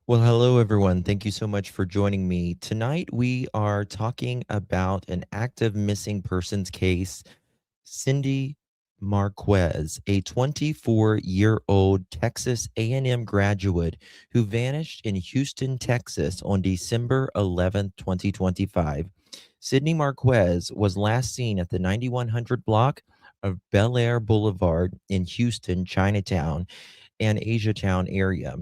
Well, hello, everyone. Thank you so much for joining me. Tonight, we are talking about an active missing persons case. Sydney Marquez, a 24-year-old Texas A&M graduate who vanished in Houston, Texas on December 11th, 2025. Sydney Marquez was last seen at the 9100 block of Bellaire Boulevard in Houston, Chinatown, and Asiatown area.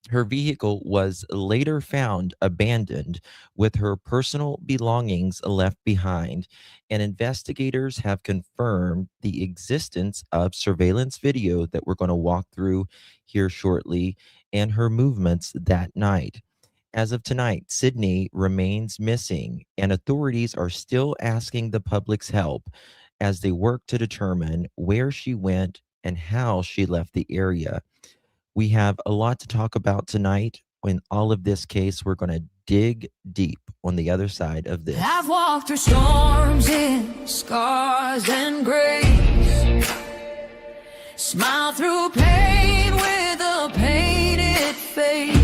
Her vehicle was later found abandoned with her personal belongings left behind, and investigators have confirmed the existence of surveillance video that we're going to walk through here shortly and her movements that night. As of tonight, Sydney remains missing, and authorities are still asking the public's help as they work to determine where she went and how she left the area. We have a lot to talk about tonight. In all of this case, we're going to dig deep on the other side of this. I've walked through storms in scars and grace, smile through pain with a painted face.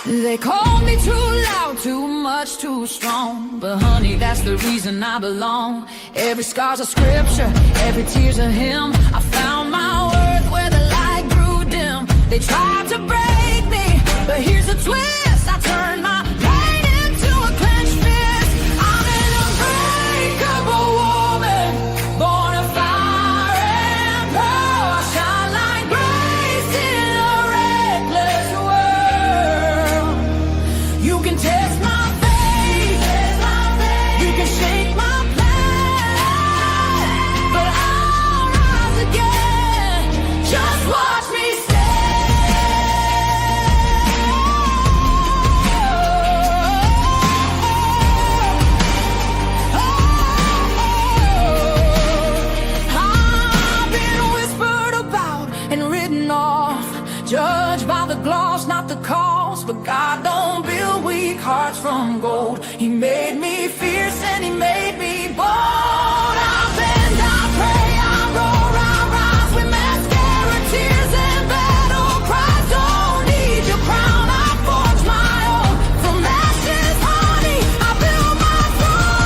They called me too loud, too much, too strong, but honey, that's the reason I belong. Every scar's a scripture, every tear's a hymn. I found my worth where the light grew dim. They tried to break me, but here's the twist. I turned my pain into a clenched fist. I'm an unbreakable woman, born of fire and pearl. I shine like grace in a reckless world. You can test my faith, you can shake my plan, but I'll rise again. Just watch me judged by the gloss, not the cause. But God don't build weak hearts from gold. He made me fierce and he made me bold. I bend, I pray, I roar, I rise with mascara, tears and battle cries. Don't need your crown, I forge my own. From ashes, honey, I build my throne.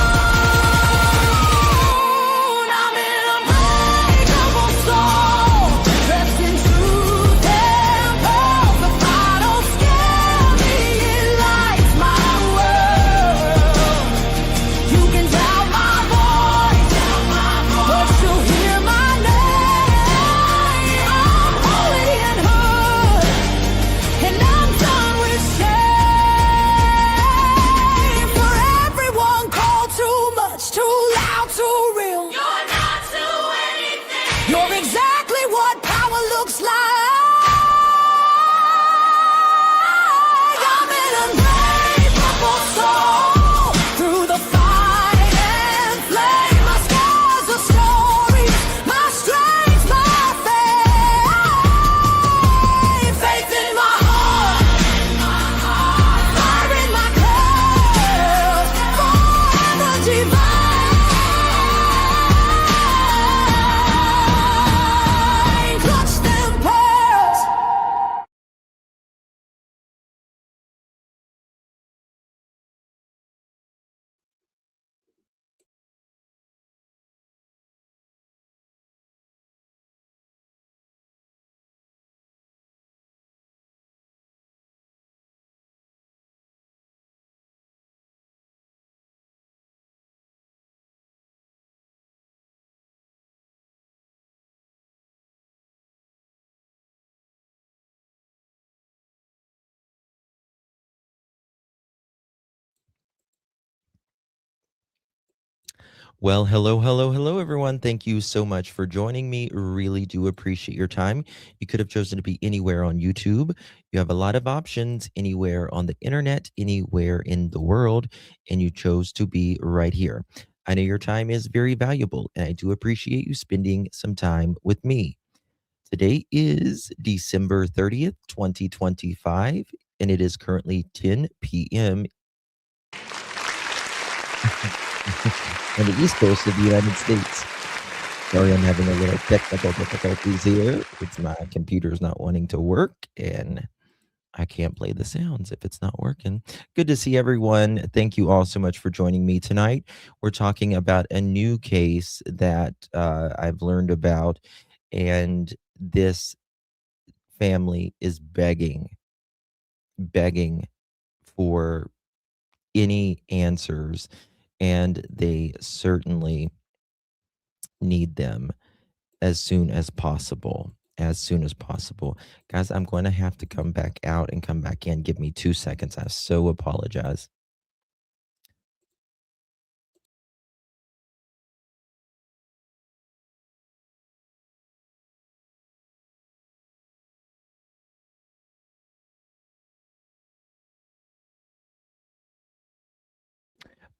I'm an unbreakable soul, dressed in truth and pearl. The fire don't scare me, it lights my world. You can doubt my voice, but you'll hear my name. I'm holy and hood, and I'm done with shame. For everyone called too much, too loud, too real. You're not to anything. You're exactly what power looks like. I'm an unbreakable soul, through the fight and flame. My scars are stories, my strength, my faith. Faith in my heart, fire in my curls, forever divine. Clutch them pearls. Well, hello, hello, hello, everyone. Thank you so much for joining me. Really do appreciate your time. You could have chosen to be anywhere on YouTube. You have a lot of options anywhere on the internet, anywhere in the world, and you chose to be right here. I know your time is very valuable, and I do appreciate you spending some time with me. Today is December 30th, 2025, and it is currently 10 p.m. on the East Coast of the United States. Sorry, I'm having a little technical difficulties here. It's my computer's not wanting to work, and I can't play the sounds if it's not working. Good to see everyone. Thank you all so much for joining me tonight. We're talking about a new case that I've learned about, and this family is begging for any answers, and they certainly need them as soon as possible. As soon as possible. Guys, I'm going to have to come back out and come back in. Give me 2 seconds. I so apologize.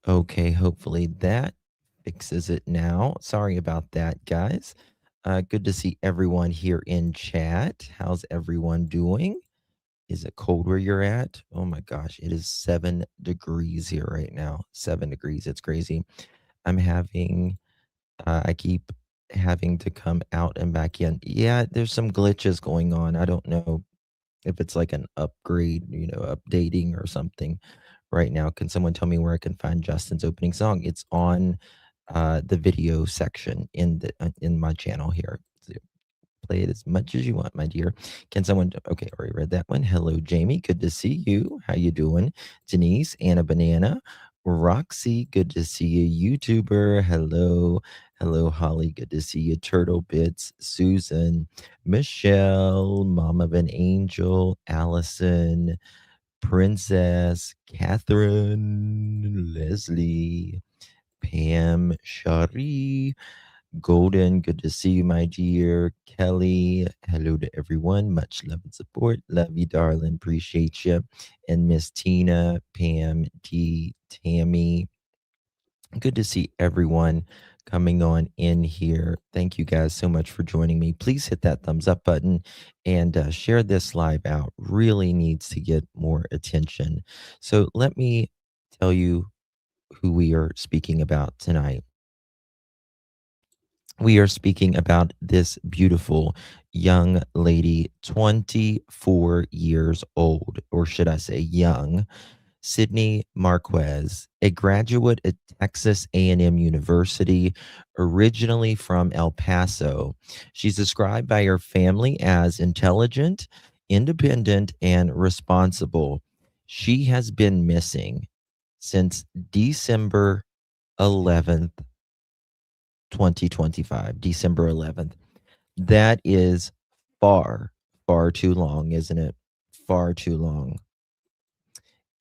Okay, hopefully that fixes it now. Sorry about that, guys. Good to see everyone here in chat. How's everyone doing? Is it cold where you're at? Oh my gosh, it is 7 degrees here right now. 7 degrees. It's crazy. I'm having I keep having to come out and back in. Yeah, there's some glitches going on. I don't know if it's like an upgrade, updating or something right now. Can someone tell me where I can find Justin's opening song? It's on the video section in my channel here. So play it as much as you want, my dear. Can someone okay, already read that one. Hello, Jamie. Good to see you. How you doing? Denise, Anna Banana, Roxy, good to see you. YouTuber, hello. Hello, Holly. Good to see you. Turtle Bits, Susan, Michelle, Mom of an Angel, Allison, Princess, Catherine, Leslie, Pam, Shari, Golden, good to see you, my dear. Kelly, hello to everyone. Much love and support. Love you, darling. Appreciate you. And Miss Tina, Pam, D, Tammy. Good to see everyone coming on in here. Thank you guys so much for joining me. Please hit that thumbs up button and share this live out. Really needs to get more attention. So let me tell you who we are speaking about tonight. We are speaking about this beautiful young lady, 24 years old, or should I say young, Sydney Marquez, a graduate at Texas A&M University, originally from El Paso. She's described by her family as intelligent, independent, and responsible. She has been missing since December 11th, 2025, December 11th. That is far too long, isn't it? Far too long.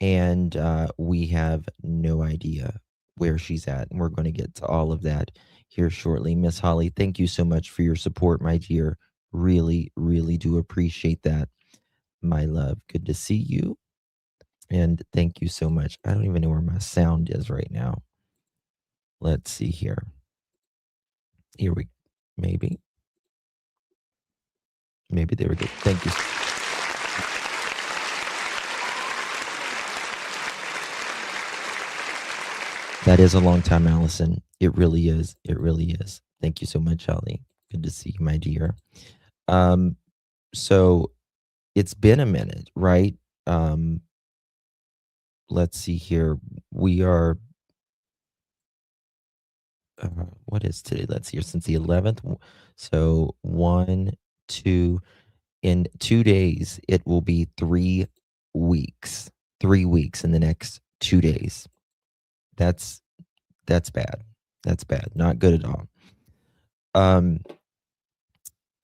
And we have no idea where she's at. And we're going to get to all of that here shortly. Miss Holly, thank you so much for your support, my dear. Really, really do appreciate that, my love. Good to see you. And thank you so much. I don't even know where my sound is right now. Let's see here. Here we maybe. Maybe there we go. Thank you. That is a long time, Allison. It really is. It really is. Thank you so much, Holly. Good to see you, my dear. So it's been a minute, right? Let's see here. We are what is today? Let's see here. Since the 11th. So 1, 2, in 2 days, it will be 3 weeks. 3 weeks in the next 2 days. That's bad. That's bad. Not good at all.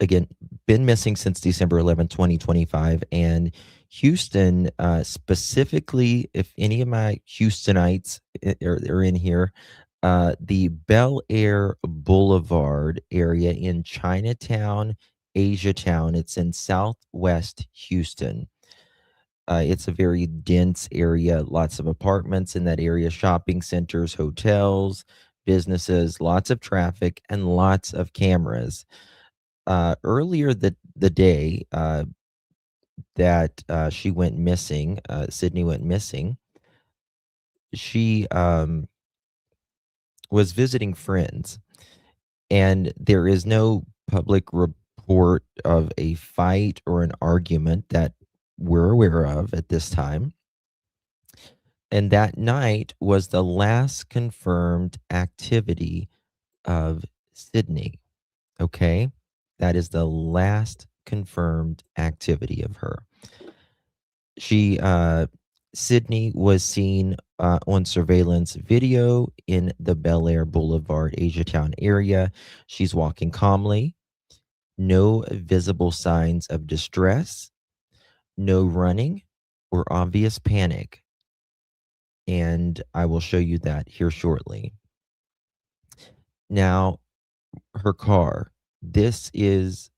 Again, been missing since December 11th, 2025. And Houston, specifically, if any of my Houstonites are in here, the Bellaire Blvd area in Chinatown, Asiatown. It's in southwest Houston. It's a very dense area, lots of apartments in that area, shopping centers, hotels, businesses, lots of traffic, and lots of cameras. Earlier the day that she went missing, Sydney went missing, she was visiting friends, And there is no public report of a fight or an argument that we're aware of at this time. And that night was the last confirmed activity of Sydney. Okay. That is the last confirmed activity of her. Sydney was seen on surveillance video in the Bellaire Blvd, Asiatown area. She's walking calmly, no visible signs of distress, no running or obvious panic. And I will show you that here shortly. Now, her car. This is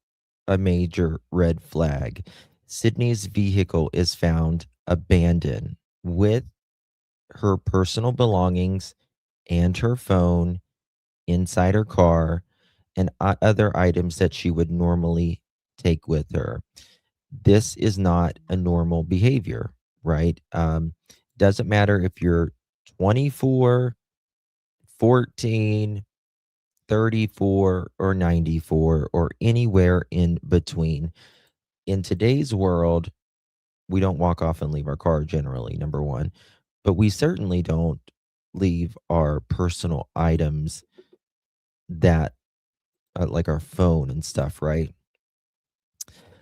a major red flag. Sydney's vehicle is found abandoned with her personal belongings and her phone inside her car and other items that she would normally take with her. This is not a normal behavior, right? Doesn't matter if you're 24, 14, 34, or 94, or anywhere in between. In today's world, we don't walk off and leave our car generally, number one, but we certainly don't leave our personal items that, like our phone and stuff, right?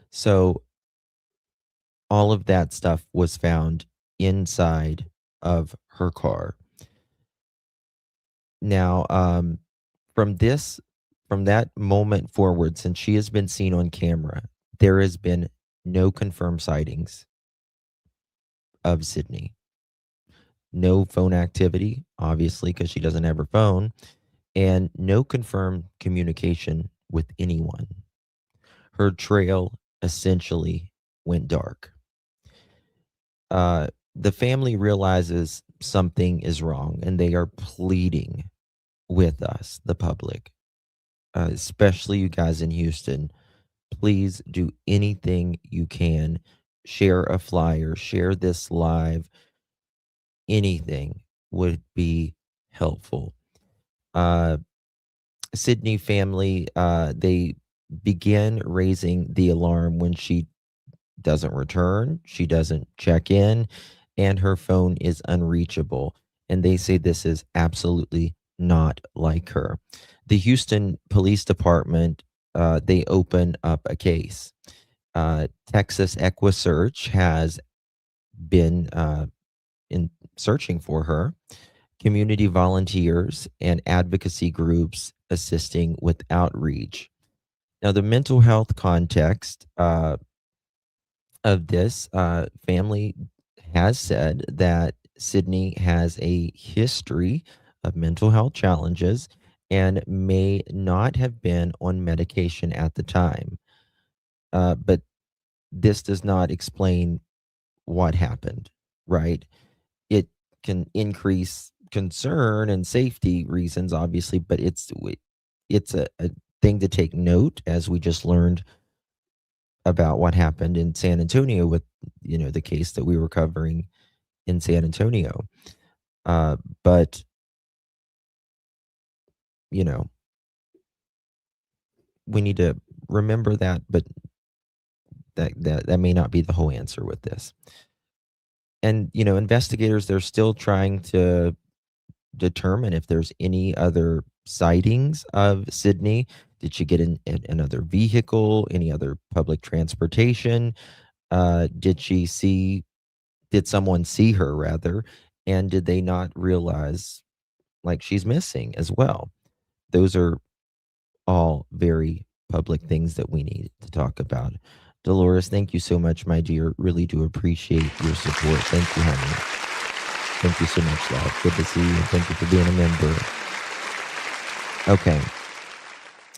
So all of that stuff was found inside of her car. Now, from this, from that moment forward, since she has been seen on camera, there has been no confirmed sightings of Sydney. No phone activity, obviously, because she doesn't have her phone, and no confirmed communication with anyone. Her trail essentially went dark. The family realizes something is wrong and they are pleading with us, the public, especially you guys in Houston. Please do anything you can. Share a flyer, share this live. Anything would be helpful. Uh, Sydney family, they begin raising the alarm when she doesn't return, she doesn't check in, and her phone is unreachable. And they say this is absolutely not like her. The Houston Police Department, they open up a case. Texas EquuSearch has been in searching for her. Community volunteers and advocacy groups assisting with outreach. Now, the mental health context of this family has said that Sydney has a history of mental health challenges and may not have been on medication at the time. But this does not explain what happened, right? It can increase concern and safety reasons, obviously, but it's a thing to take note, as we just learned about what happened in San Antonio with, the case that we were covering in San Antonio. But, you know, we need to remember that, but that may not be the whole answer with this. And, investigators, they're still trying to determine if there's any other sightings of Sydney. Did she get in another vehicle, any other public transportation? Did someone see her rather? And did they not realize like she's missing as well? Those are all very public things that we need to talk about. Dolores, thank you so much, my dear. Really do appreciate your support. Thank you, honey. Thank you so much, love. Good to see you. Thank you for being a member. Okay.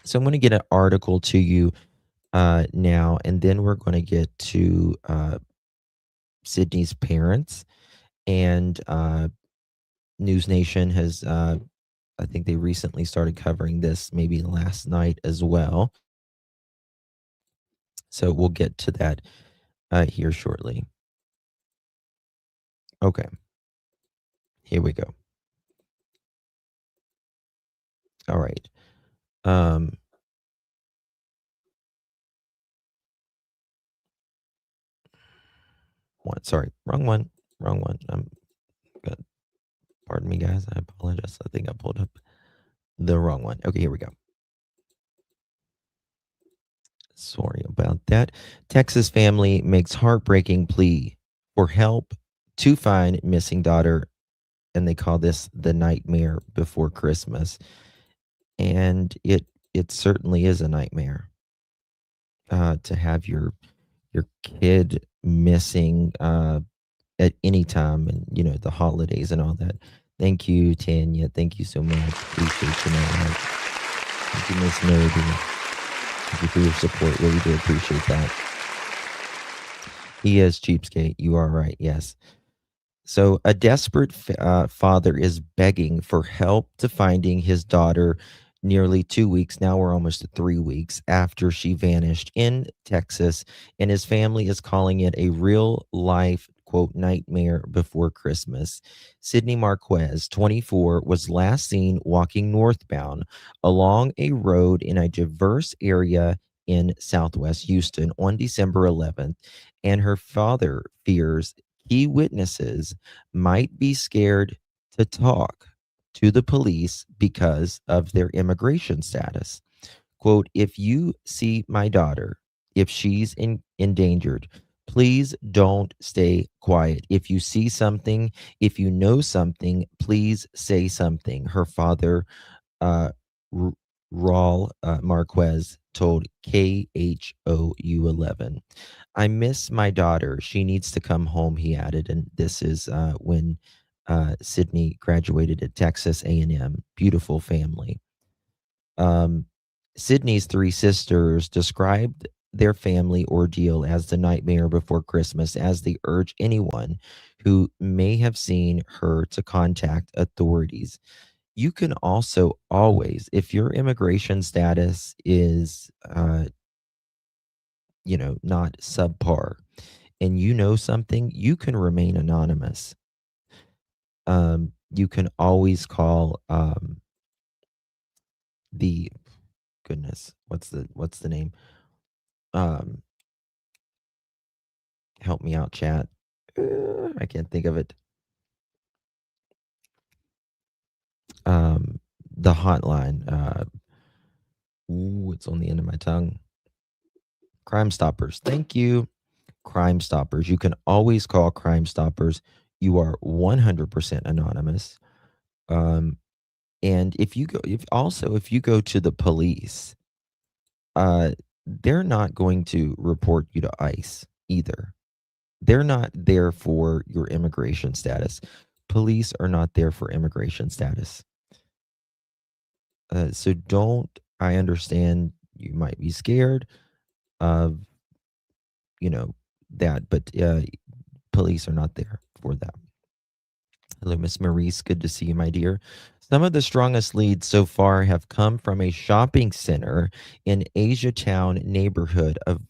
So I'm going to get an article to you now, and then we're going to get to Sydney's parents. And News Nation has, I think they recently started covering this maybe last night as well. So we'll get to that here shortly. Okay. Here we go. All right. Um, sorry, wrong one, wrong one. Good. Pardon me, guys. I apologize. I think I pulled up the wrong one. Okay, here we go. Sorry about that. Texas family makes heartbreaking plea for help to find missing daughter, and they call this the nightmare before Christmas. And it certainly is a nightmare to have your kid missing at any time, and the holidays and all that. Thank you, Tanya. Thank you so much. Appreciate you, man. Thank you, Miss Melody. Thank you for your support. Really do appreciate that. He is cheapskate. You are right. Yes. So, a desperate father is begging for help to finding his daughter nearly 2 weeks. Now we're almost at 3 weeks after she vanished in Texas, and his family is calling it a real life, quote, nightmare before Christmas. Sydney Marquez, 24, was last seen walking northbound along a road in a diverse area in Southwest Houston on December 11th, and her father fears key witnesses might be scared to talk to the police because of their immigration status. Quote, if you see my daughter, if she's endangered, please don't stay quiet. If you see something, if you know something, please say something. Her father, uh, R- Raul Marquez, told KHOU 11. I miss my daughter. She needs to come home, he added. And this is when Sydney graduated at Texas A&M. Beautiful family. Um, Sydney's three sisters described their family ordeal as the nightmare before Christmas, as they urge anyone who may have seen her to contact authorities. You can also always, if your immigration status is, not subpar, and you know something, you can remain anonymous. You can always call the goodness, what's the name? Um, help me out, chat. I can't think of it. Um, the hotline. It's on the end of my tongue. Crime Stoppers. Thank you. Crime Stoppers. You can always call Crime Stoppers. You are 100% anonymous. And if you go to the police, they're not going to report you to ICE either. They're not there for your immigration status. Police are not there for immigration status. So don't, I understand you might be scared of, that, but police are not there for that. Hello, Miss Maurice. Good to see you, my dear. Some of the strongest leads so far have come from a shopping center in Asiatown neighborhood of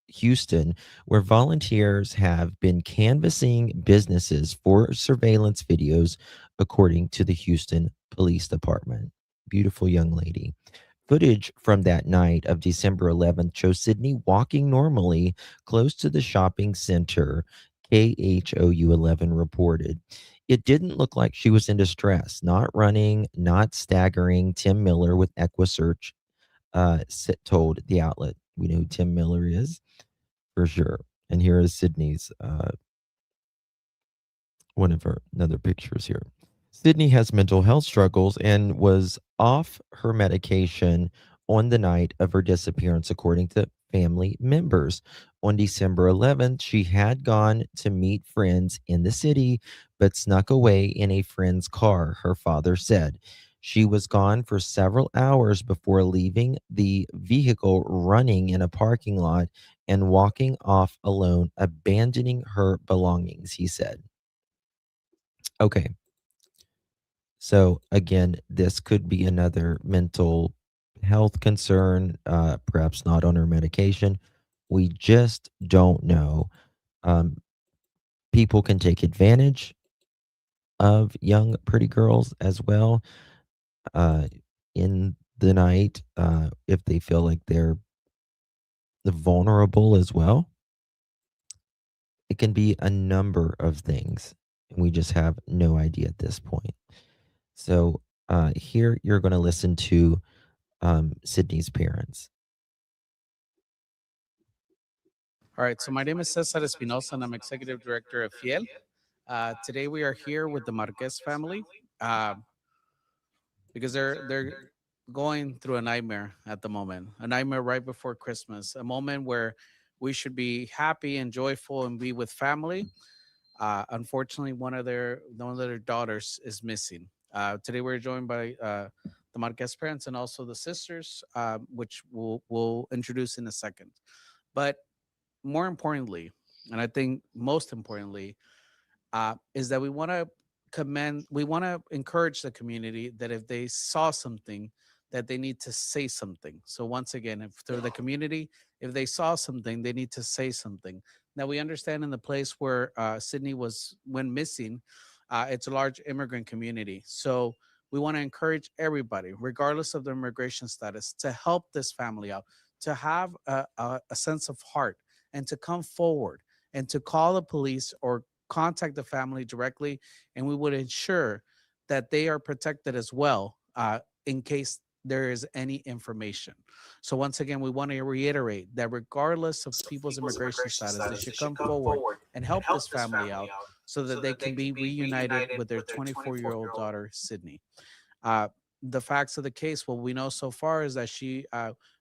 Houston, where volunteers have been canvassing businesses for surveillance videos, according to the Houston Police Department. Beautiful young lady. Footage from that night of December 11th shows Sydney walking normally close to the shopping center, KHOU 11 reported. It didn't look like she was in distress, not running, not staggering. Tim Miller with EquuSearch told the outlet. We know who Tim Miller is for sure. And here is Sydney's one of her another pictures here. Sydney has mental health struggles and was off her medication on the night of her disappearance, according to family members. On December 11th, she had gone to meet friends in the city, but snuck away in a friend's car, her father said. She was gone for several hours before leaving the vehicle running in a parking lot and walking off alone, abandoning her belongings, he said. Okay. So again, this could be another mental health concern, perhaps not on her medication. We just don't know. Um, People can take advantage of young, pretty girls as well. Uh, in the night if they feel like they're vulnerable as well. It can be a number of things, and we just have no idea at this point. So here you're going to listen to Sydney's parents. All right, so my name is Cesar Espinosa, and I'm executive director of Fiel. Today we are here with the Marquez family uh, because they're going through a nightmare at the moment, a nightmare right before Christmas, a moment where we should be happy and joyful and be with family. Unfortunately, one of their daughters is missing. Today we're joined by the Marquez parents and also the sisters, which we'll introduce in a second. But more importantly, and I think most importantly, is that we want to encourage the community that if they saw something, that they need to say something. So once again, if they're the community, if they saw something, they need to say something. Now we understand in the place where Sydney went missing, it's a large immigrant community. So we want to encourage everybody, regardless of their immigration status, to help this family out, to have a sense of heart, and to come forward and to call the police or contact the family directly, and we would ensure that they are protected as well in case there is any information. So once again, we want to reiterate that regardless of people's immigration status, they should come forward and help this family out so that they can be reunited with their 24-year-old daughter, Sydney. Uh, the facts of the case, what we know so far is that she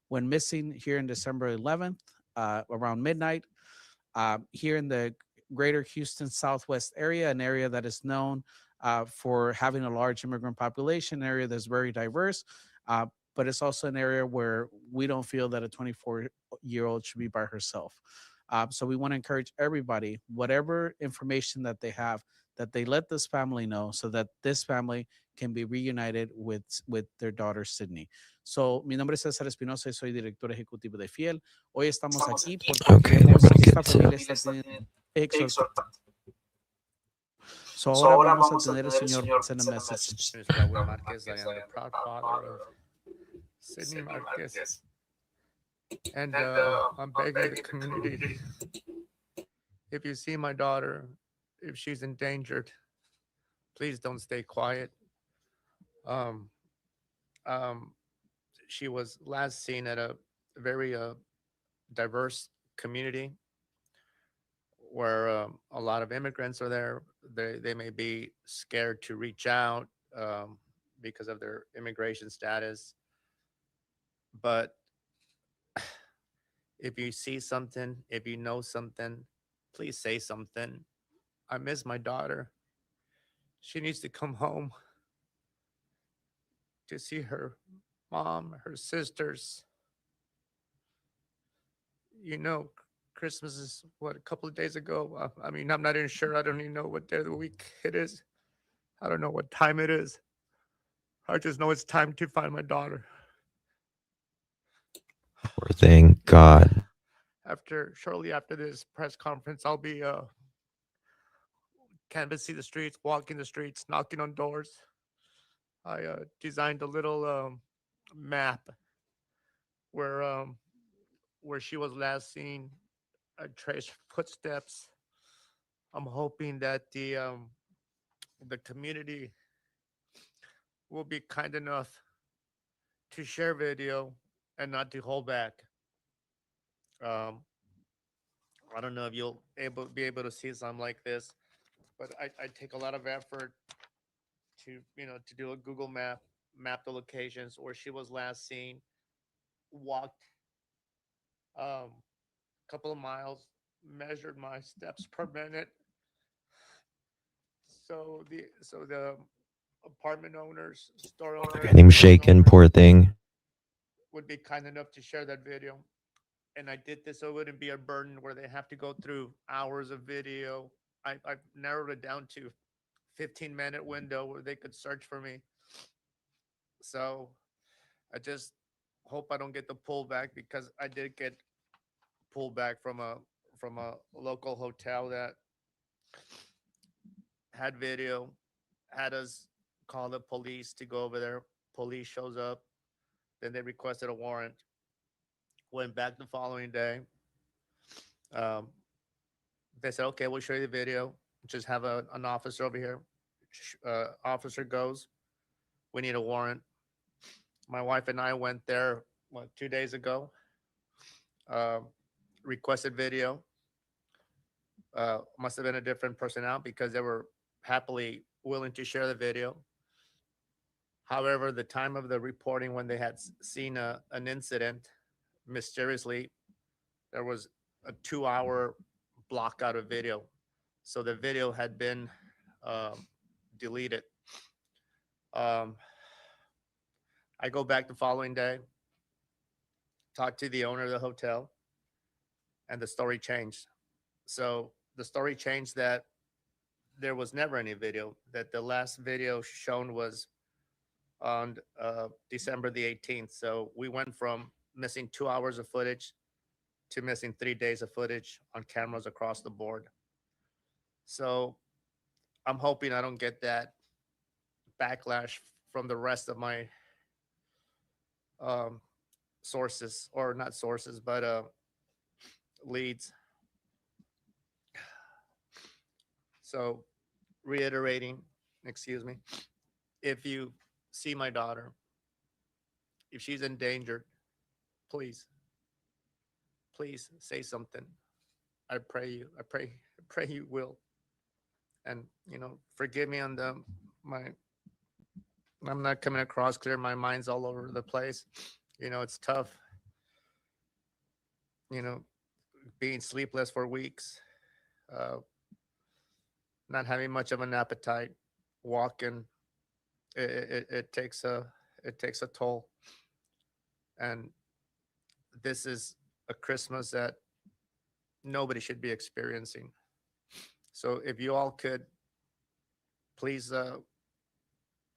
went missing here in December 11th around midnight here in the greater Houston Southwest area, an area that is known for having a large immigrant population, an area that's very diverse, uh, but it's also an area where we don't feel that a 24-year-old should be by herself. So we want to encourage everybody, whatever information that they have, that they let this family know so that this family can be reunited with their daughter Sydney. So, mi nombre es César Espinosa y soy director ejecutivo de Fiel. Hoy estamos aquí porque Okay, let me esta get to. familia está teniendo exhortar. So ahora vamos a tener el señor send a message. My name is Raul Marquez. I am the proud father of Sydney Marquez. And I'm begging the community, if you see my daughter, if she's endangered, please don't stay quiet. Um, um, she was last seen at a very diverse community where a lot of immigrants are there. They may be scared to reach out because of their immigration status. But if you see something, if you know something, please say something. I miss my daughter. She needs to come home to see her mom, her sisters. You know, Christmas is what, a couple of days ago. I mean, I'm not even sure. I don't even know what day of the week it is. I don't know what time it is. I just know it's time to find my daughter. Poor thing. God. Shortly after this press conference, I'll be canvassing the streets, walking the streets, knocking on doors. I designed a little map where where she was last seen. I traced footsteps. I'm hoping that the community will be kind enough to share video and not to hold back. Um, I don't know if you'll be able to see something like this, but I take a lot of effort to to do a Google map the locations where she was last seen, walked a couple of miles, measured my steps per minute. So the apartment owners, store Look owners, at him business shaking. owners Poor thing. would be kind enough to share that video. And I did this so it wouldn't be a burden where they have to go through hours of video. I've narrowed it down to 15-minute window where they could search for me. So I just hope I don't get the pullback, because I did get pulled back from a local hotel that had video, had us call the police to go over there. Police shows up. Then they requested a warrant. Went back the following day. Um, they said, okay, we'll show you the video. Just have an officer over here. Officer goes, we need a warrant. My wife and I went there, 2 days ago. Requested video. Must have been a different personnel because they were happily willing to share the video. However, the time of the reporting when they had seen an incident, mysteriously, there was a 2-hour block out of video. So the video had been deleted. I go back the following day, talk to the owner of the hotel, and the story changed. So the story changed that there was never any video, that the last video shown was on December the 18th. So we went from missing 2 hours of footage to missing 3 days of footage on cameras across the board. So I'm hoping I don't get that backlash from the rest of my sources, or not sources, but leads. So reiterating, excuse me, if you see my daughter, if she's endangered, please say something. I pray you will. And, forgive me on I'm not coming across clear. My mind's all over the place. It's tough, being sleepless for weeks, not having much of an appetite, walking. It takes a toll. And this is a Christmas that nobody should be experiencing. So if you all could please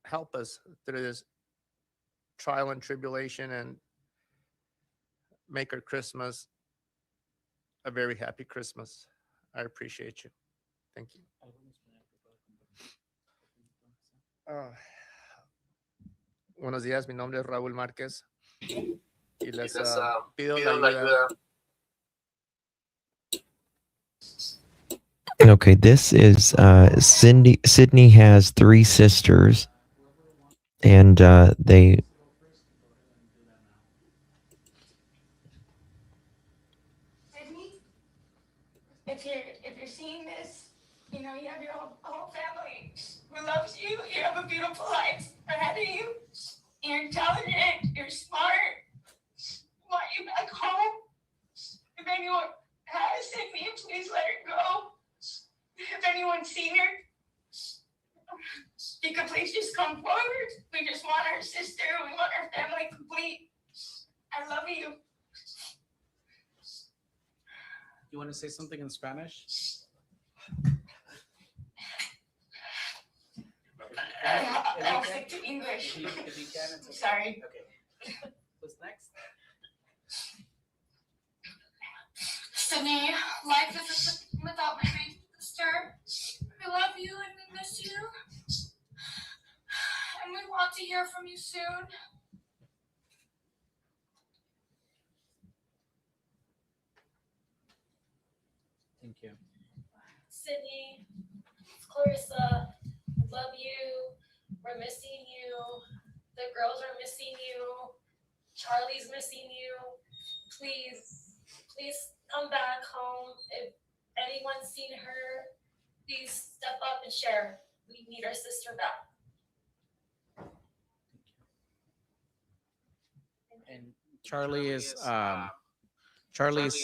help us through this trial and tribulation and make our Christmas a very happy Christmas. I appreciate you. Thank you. Buenos días, mi nombre es Raúl Márquez y les pido la ayuda. Okay, this is Cindy. Sydney has 3 sisters, and they. Sydney, if you're seeing this, you have your whole family who loves you. You have a beautiful life ahead of you. You're intelligent. You're smart. We want you back home. If anyone has Sydney, please let her go. If anyone's seen her, you could please just come forward. We just want our sister. We want our family complete. I love you. You want to say something in Spanish? I'll stick to English. If you can, it's okay. Sorry. Okay. What's next? Sydney, life isn't without my big sister. I love you and we miss you. And we want to hear from you soon. Thank you. Sydney, it's Clarissa. Love you. We're missing you. The girls are missing you. Charlie's missing you. Please come back home. If anyone's seen her, please step up and share. We need our sister back. And Charlie is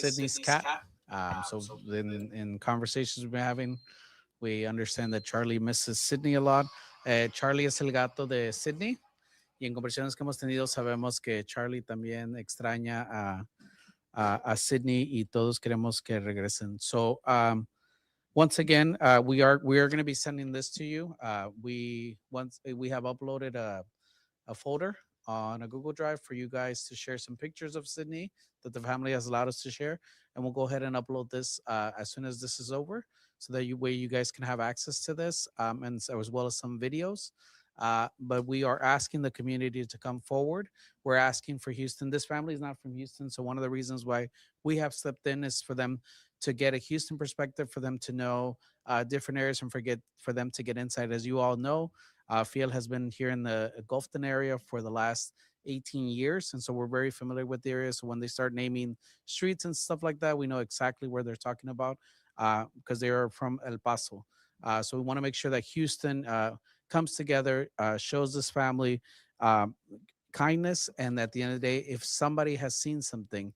Sydney's cat. So in conversations we've been having, we understand that Charlie misses Sydney a lot. Charlie es el gato de Sydney. Y en conversaciones que hemos tenido sabemos que Charlie también extraña a Sydney y todos queremos que regresen. So once again, we are going to be sending this to you. We have uploaded a folder on a Google Drive for you guys to share some pictures of Sydney that the family has allowed us to share. And we'll go ahead and upload this as soon as this is over, so that you guys can have access to this, and as well as some videos. But we are asking the community to come forward. We're asking for Houston. This family is not from Houston, so one of the reasons why we have stepped in is for them to get a Houston perspective, for them to know different areas, and for them to get insight. As you all know, Fiel has been here in the Gulfton area for the last 18 years, and so we're very familiar with the area. So when they start naming streets and stuff like that, we know exactly where they're talking about because they are from El Paso. So we want to make sure that Houston comes together, shows this family um, kindness, and at the end of the day, if somebody has seen something,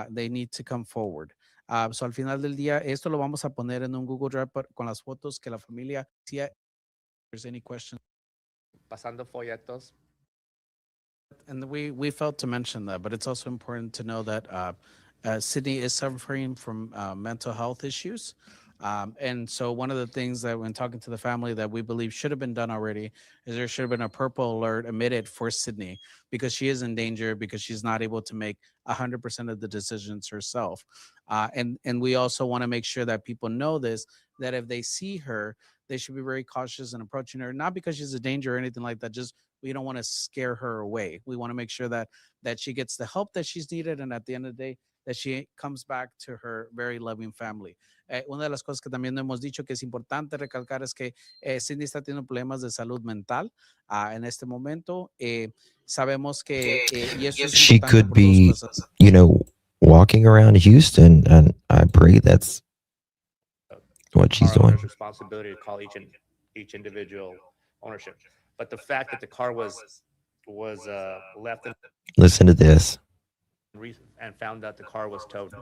they need to come forward. So al final del día, esto lo vamos a poner en un Google Drive con las fotos que la familia. Si there's any questions. Pasando folletos. And we felt to mention that, but it's also important to know that Sydney is suffering from mental health issues. And so one of the things that when talking to the family that we believe should have been done already is there should have been a purple alert emitted for Sydney because she is in danger because she's not able to make 100% of the decisions herself. And we also want to make sure that people know this, that if they see her, they should be very cautious in approaching her, not because she's a danger or anything like that, just we don't want to scare her away. We want to make sure that she gets the help that she's needed, and at the end of the day, that she comes back to her very loving family. Una de las cosas que también hemos dicho que es importante recalcar es que Cindy está teniendo problemas de salud mental en este momento. Sabemos que y eso es She importante could por dos be, cosas. walking around Houston, and I pray that's what she's car doing. owner's responsibility to call each individual ownership. But the fact that the car was left Listen to this. and found out the car was towed,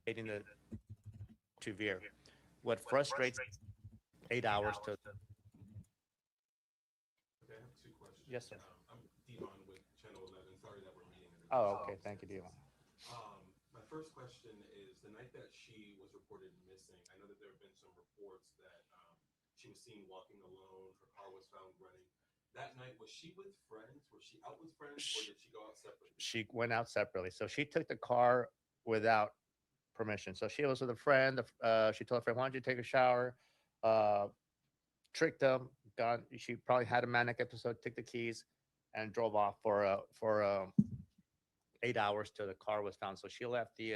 dating the to veer. What frustrates 8 hours to. Yes, sir. I'm Dion with Channel 11. Sorry that we're meeting. Oh, okay. Thank you, Dion. My first question is the night that she was reported missing. I know that there have been some reports that she was seen walking alone. Her car was found running. That night, was she with friends? Was she out with friends, or did she go out separately? She went out separately. So she took the car without permission. So she was with a friend. She told a friend, "Why don't you take a shower?" Tricked them. She probably had a manic episode. Took the keys and drove off for 8 hours till the car was found. So she left the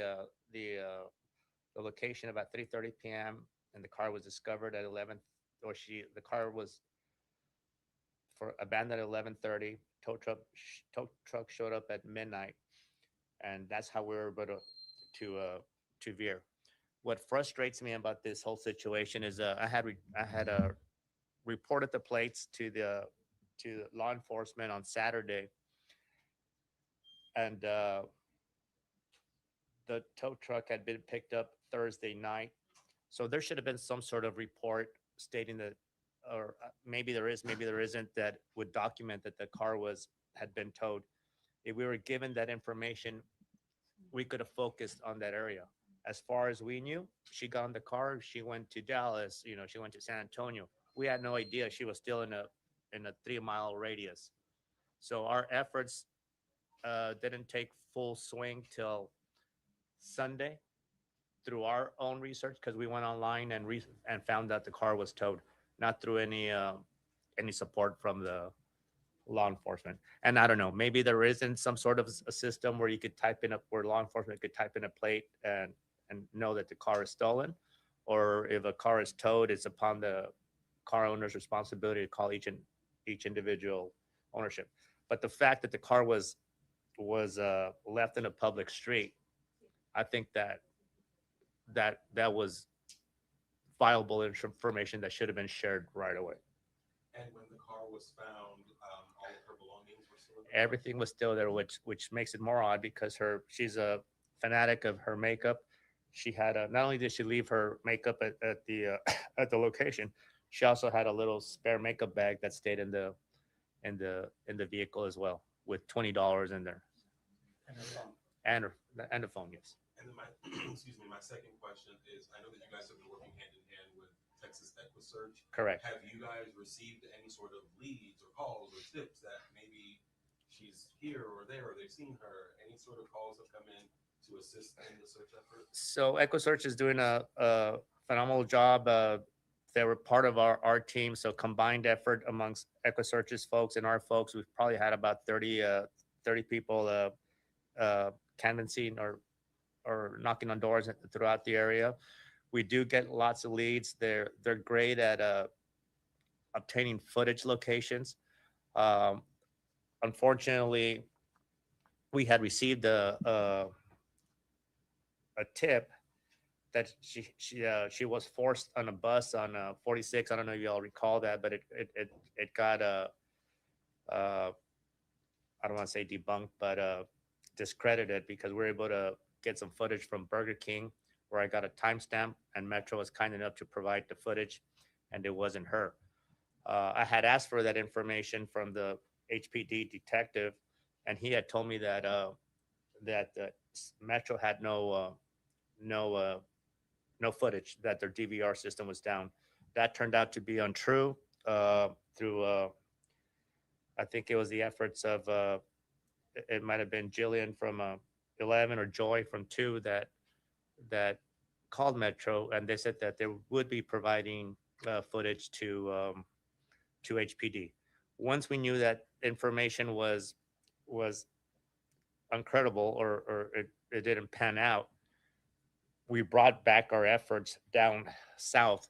location about 3:30 p.m. and the car was discovered at 11. Or the car was abandoned at 11:30. Tow truck showed up at midnight, and that's how we were able to veer. What frustrates me about this whole situation is I had reported the plates to law enforcement on Saturday, and the tow truck had been picked up Thursday night. So there should have been some sort of report stating that, or maybe there is, maybe there isn't, that would document that the car had been towed. If we were given that information, we could have focused on that area. As far as we knew, she got in the car, she went to Dallas, she went to San Antonio. We had no idea she was still in a 3-mile radius. So our efforts didn't take full swing till Sunday through our own research, because we went online and found out the car was towed, not through any support from the law enforcement. And I don't know, maybe there isn't some sort of a system where you could where law enforcement could type in a plate and know that the car is stolen, or if a car is towed, it's upon the car owner's responsibility to call each individual ownership. But the fact that the car was left in a public street, I think that was viable information that should have been shared right away. And when the car was found, all of her belongings were still in the car? Everything was still there, which makes it more odd because she's a fanatic of her makeup. She had not only did she leave her makeup at the at the location, she also had a little spare makeup bag that stayed in the vehicle as well, with $20 in there. And a phone, yes. And then my second question is, I know that you guys have been working hand in hand with Texas EquuSearch. Correct. Have you guys received any sort of leads or calls or tips that maybe she's here or there, or they've seen her? Any sort of calls have come in to assist in the search effort? So EquuSearch is doing a phenomenal job they were part of our team. So combined effort amongst EquuSearch's folks and our folks, we've probably had about 30 people canvassing or knocking on doors throughout the area. We do get lots of leads. They're great at obtaining footage locations. Unfortunately, we had received a tip that she was forced on a bus on 46. I don't know if you all recall that, but it got I don't want to say debunked, but discredited, because we were able to get some footage from Burger King where I got a timestamp, and Metro was kind enough to provide the footage, and it wasn't her. I had asked for that information from the HPD detective, and he had told me that Metro had no footage, that their DVR system was down. That turned out to be untrue through I think it was the efforts of it might have been Jillian from 11 or Joy from 2 that called Metro, and they said that they would be providing footage to HPD. Once we knew that information was uncredible, or it didn't pan out, we brought back our efforts down south,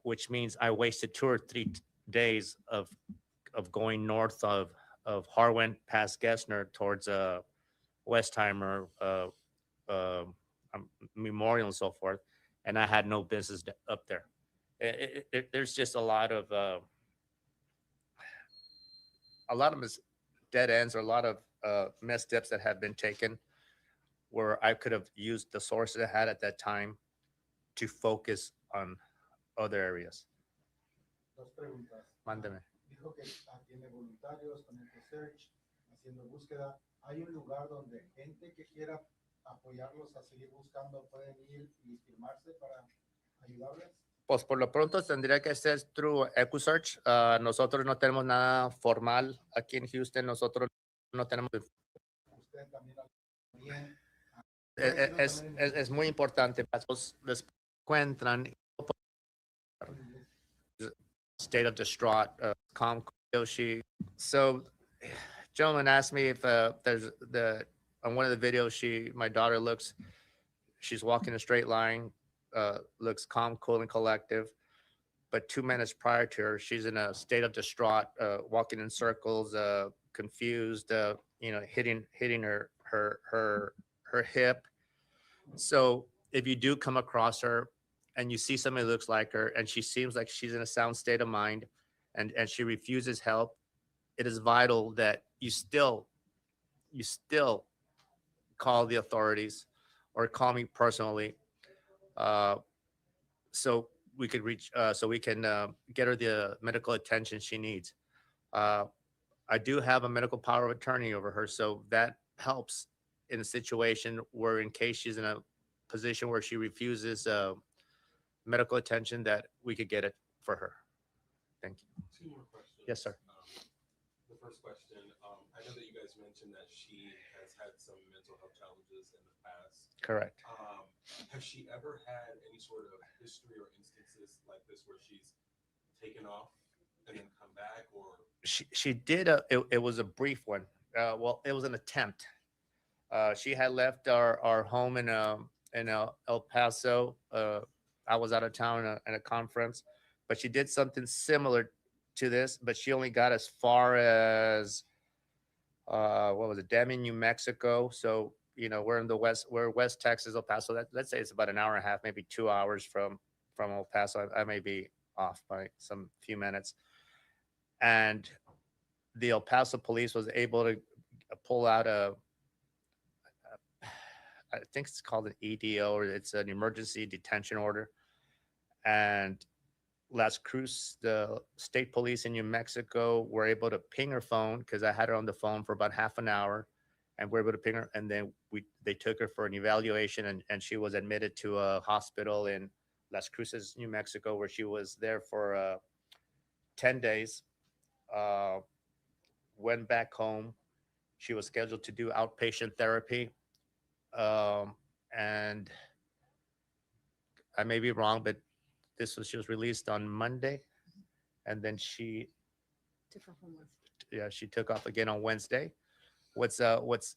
which means I wasted 2 or 3 days of going north of Harwin past Gessner towards Westheimer, Memorial and so forth, and I had no business up there. There's just a lot of dead ends, or a lot of missteps that have been taken, where I could have used the sources I had at that time to focus on other areas. Dos preguntas. Mándeme. Dijo que tiene voluntarios con EquuSearch haciendo búsqueda. ¿Hay un lugar donde gente que quiera apoyarlos a seguir buscando pueden ir y firmarse para ayudarles? Pues por lo pronto tendría que ser through EquuSearch. Nosotros no tenemos nada formal aquí en Houston. Nosotros no tenemos. Usted también bien. Es muy importante. Les encuentran state of distraught, calm Yoshi. So, gentleman asked me if there's on one of the videos, my daughter she's walking a straight line, looks calm, cool, and collective. But 2 minutes prior to her, she's in a state of distraught, walking in circles, confused, hitting her hip. So if you do come across her and you see somebody who looks like her and she seems like she's in a sound state of mind and she refuses help, it is vital that you still call the authorities or call me personally, so we could get her the medical attention she needs. I do have a medical power of attorney over her, so that helps in a situation where, in case she's in a position where she refuses medical attention, that we could get it for her. Thank you. 2 more questions. Yes, sir. The first question, I know that you guys mentioned that she has had some mental health challenges in the past. Correct. Has she ever had any sort of history or instances like this where she's taken off and then come back, or? She did. It was a brief one. Well, it was an attempt. She had left our home in El Paso. I was out of town at a conference, but she did something similar to this, but she only got as far as what was it, Deming, New Mexico. So we're in we're West Texas, El Paso. Let's say it's about an hour and a half, maybe 2 hours from El Paso. I may be off by some few minutes. And the El Paso police was able to pull out I think it's called an EDO, or it's an emergency detention order. And Las Cruz, the state police in New Mexico, were able to ping her phone, because I had her on the phone for about half an hour, and we're able to ping her. And then they took her for an evaluation, and she was admitted to a hospital in Las Cruces, New Mexico, where she was there for 10 days. Went back home. She was scheduled to do outpatient therapy. And I may be wrong, but she was released on Monday, and then she took off again on Wednesday. What's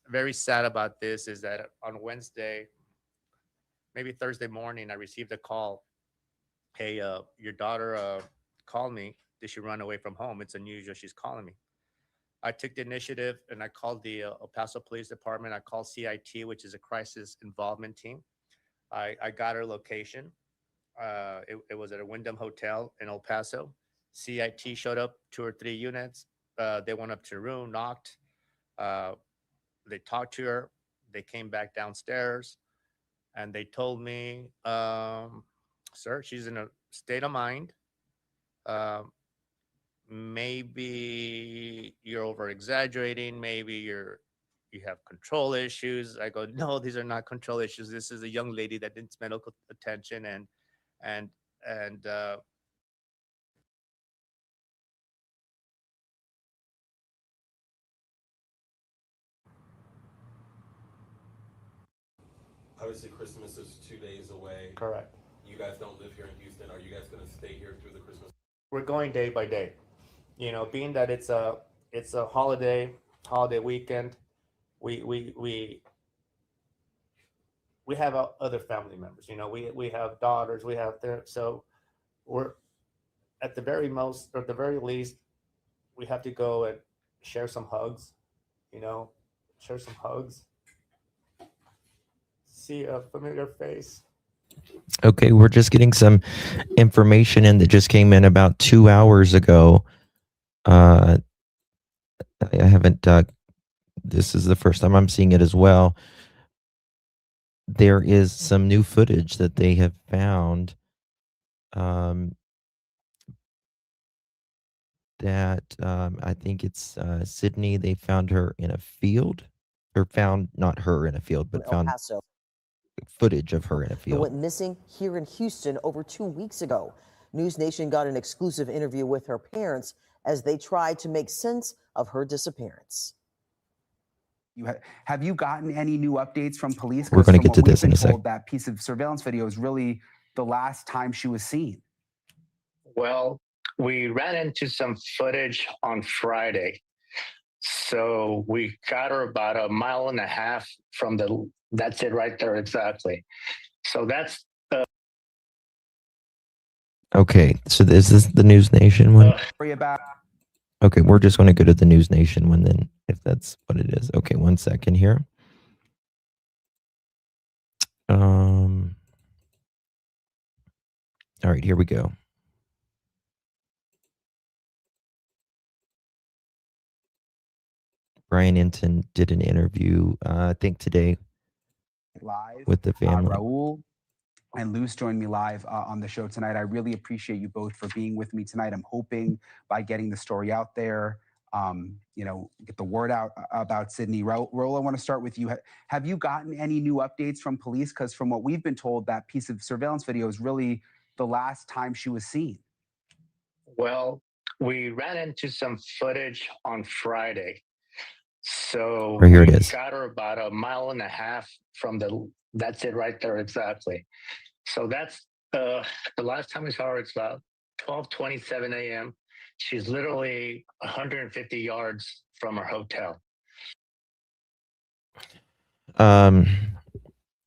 very sad about this is that on Wednesday, maybe Thursday morning, I received a call. Hey, your daughter called me. Did she run away from home? It's unusual. She's calling me. I took the initiative and I called the El Paso Police Department. I called CIT, which is a crisis involvement team. I got her location. It was at a Wyndham Hotel in El Paso. CIT showed up, 2 or 3 units. They went up to the room, knocked. They talked to her. They came back downstairs, and they told me, "Sir, she's in a state of mind. Maybe you're over exaggerating. Maybe you have control issues." I go, "No, these are not control issues. This is a young lady that needs medical attention, and Obviously, Christmas is 2 days away. correct. You guys don't live here in Houston. Are you guys going to stay here through the Christmas? We're going day by day. You know, being that it's a holiday weekend, we have other family members. You know, we have daughters. We have so we're at the very most, or at the very least, we have to go and share some hugs. You know, share some hugs. See a familiar face. Okay, we're just getting some information in that just came in about 2 hours ago. I haven't, this is the first time I'm seeing it as well. There is some new footage that they have found that I think it's Sydney. They found her in a field, or found not her in a field, but found footage of her in a Who field. went missing here in Houston over 2 weeks ago. News Nation got an exclusive interview with her parents as they tried to make sense of her disappearance. Have you gotten any new updates from police? We're going to get to From what this in a we've been sec. told, that piece of surveillance video is really the last time she was seen. Well, we ran into some footage on Friday. So we got her about 1.5 miles from that's it right there, exactly. So that's Okay, so is this the News Nation one? Worry about Okay, we're just going to go to the News Nation one then, if that's what it is. Okay, 1 second here. All right, here we go. Brian Inton did an interview, I think today, live with the family. Raul and Luce joined me live on the show tonight. I really appreciate you both for being with me tonight. I'm hoping by getting the story out there, you know, get the word out about Sydney. Raul, I want to start with you. Have you gotten any new updates from police? Because from what we've been told, that piece of surveillance video is really the last time she was seen. Well, we ran into some footage on Friday. So Right, here it we is. got her about 1.5 miles from that's it right there, exactly. So that's the last time we saw her. It's about 12:27 a.m. She's literally 150 yards from her hotel.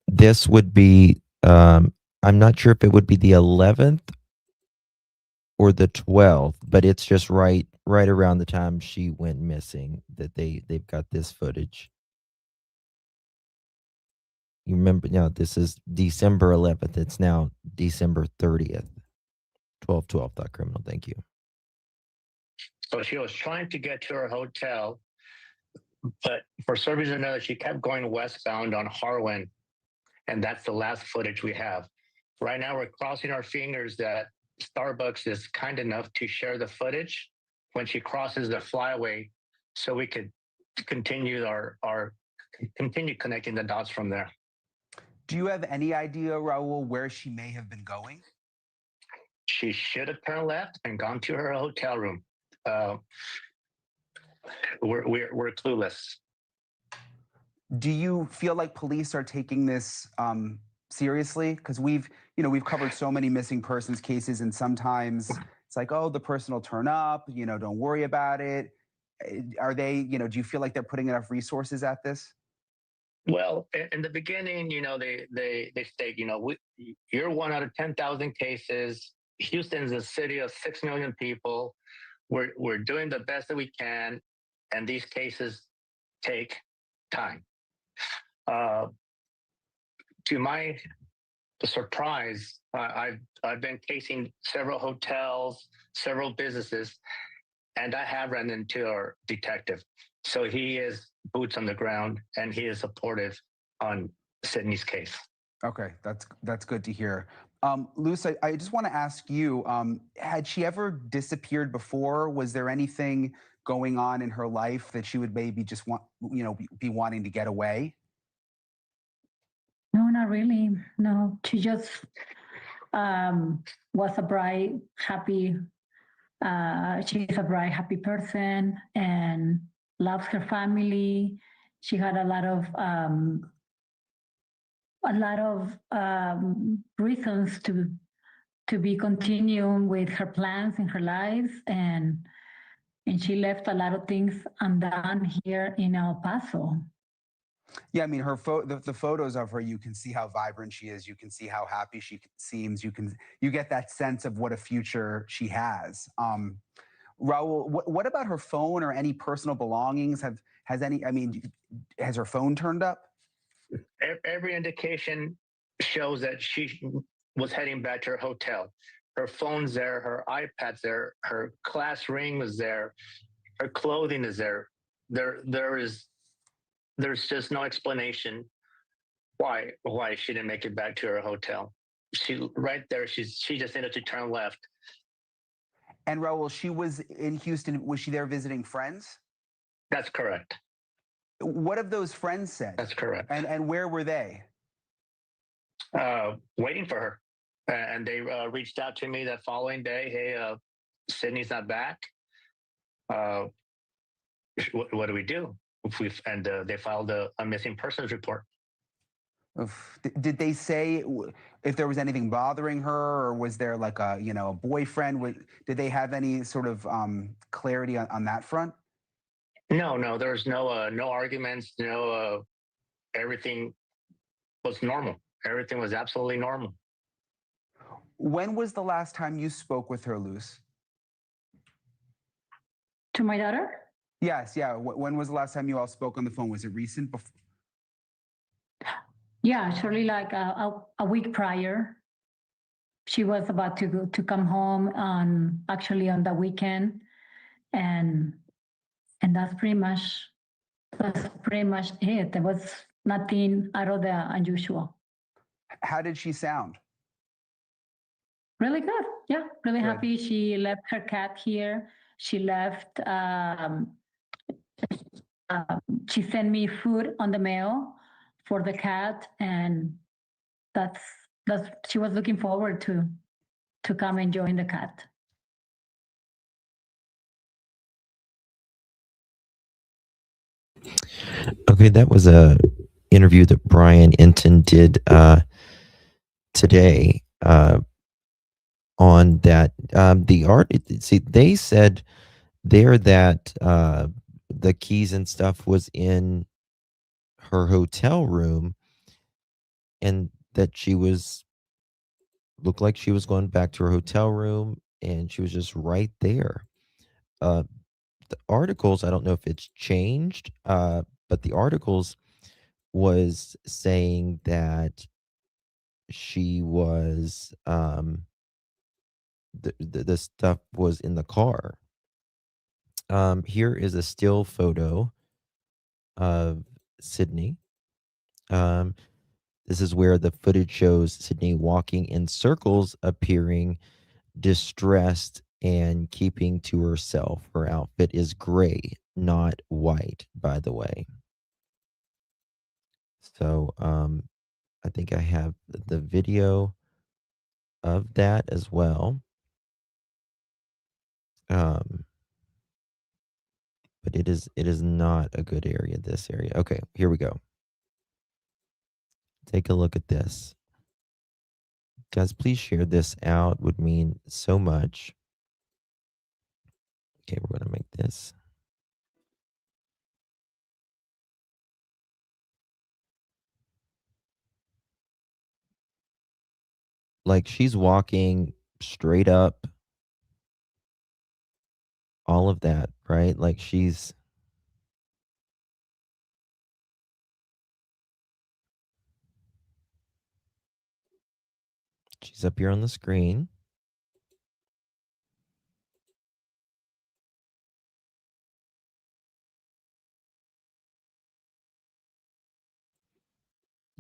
This would be, I'm not sure if it would be the 11th or the 12th, but it's just right around the time she went missing that they've got this footage. You remember, now this is December 11th. It's now December 30th. 1212.criminal. Thank you. So she was trying to get to her hotel, but for some reason or another, she kept going westbound on Harwin, and that's the last footage we have. Right now, we're crossing our fingers that Starbucks is kind enough to share the footage when she crosses the flyway, so we could continue continue connecting the dots from there. Do you have any idea, Raul, where she may have been going? She should have turned left and gone to her hotel room. We're clueless. Do you feel like police are taking this seriously? Because we've covered so many missing persons cases, and sometimes it's like, oh, the person will turn up, don't worry about it. Are they, do you feel like they're putting enough resources at this? Well, in the beginning, they state, you're one out of 10,000 cases. Houston's a city of 6 million people. We're doing the best that we can, and these cases take time. To my surprise, I've been casing several hotels, several businesses, and I have run into our detective. So he is boots on the ground, and he is supportive on Sydney's case. Okay, that's good to hear. Luz, I just want to ask you, had she ever disappeared before? Was there anything going on in her life that she would maybe just be wanting to get away? No, not really. No, she just was a bright, happy. She's a bright, happy person and loves her family. She had a lot of reasons to be continuing with her plans in her life, and she left a lot of things undone here in El Paso. Yeah, I mean, the photos of her, you can see how vibrant she is. You can see how happy she seems. You get that sense of what a future she has. Raul, what about her phone or any personal belongings? Has her phone turned up? Every indication shows that she was heading back to her hotel. Her phone's there, her iPad's there, her class ring was there, her clothing is there. There's just no explanation why she didn't make it back to her hotel. She right there, she just needed to turn left. And Raul, she was in Houston. Was she there visiting friends? That's correct. What have those friends said? That's correct. And where were they? Waiting for her. And they reached out to me that following day. Hey, Sydney's not back. What do we do? And they filed a missing persons report. Did they say if there was anything bothering her, or was there like a boyfriend? Did they have any sort of clarity on that front? No, there's no arguments. No, everything was normal. Everything was absolutely normal. When was the last time you spoke with her, Luz? To my daughter? Yes, yeah. When was the last time you all spoke on the phone? Was it recent? Yeah, surely like a week prior. She was about to come home on the weekend, and that's pretty much it. There was nothing out of the unusual. How did she sound? Really good. Yeah, really Good. happy. She left her cat here. She left. She sent me food on the mail for the cat, and that's she was looking forward to come and join the cat. Okay, that was a interview that Brian Enton did today on that. They said there that the keys and stuff was in her hotel room, and that looked like she was going back to her hotel room, and she was just right there. The articles, I don't know if it's changed, but the articles was saying that she was the stuff was in the car. Here is a still photo of Sydney. This is where the footage shows Sydney walking in circles, appearing distressed and keeping to herself. Her outfit is gray, not white, by the way. So I think I have the video of that as well. But it is not a good area, this area. Okay, here we go. Take a look at this. Guys, please share this out. Would mean so much. Okay, we're going to make this. Like, she's walking straight up, all of that, right? Like, she's up here on the screen.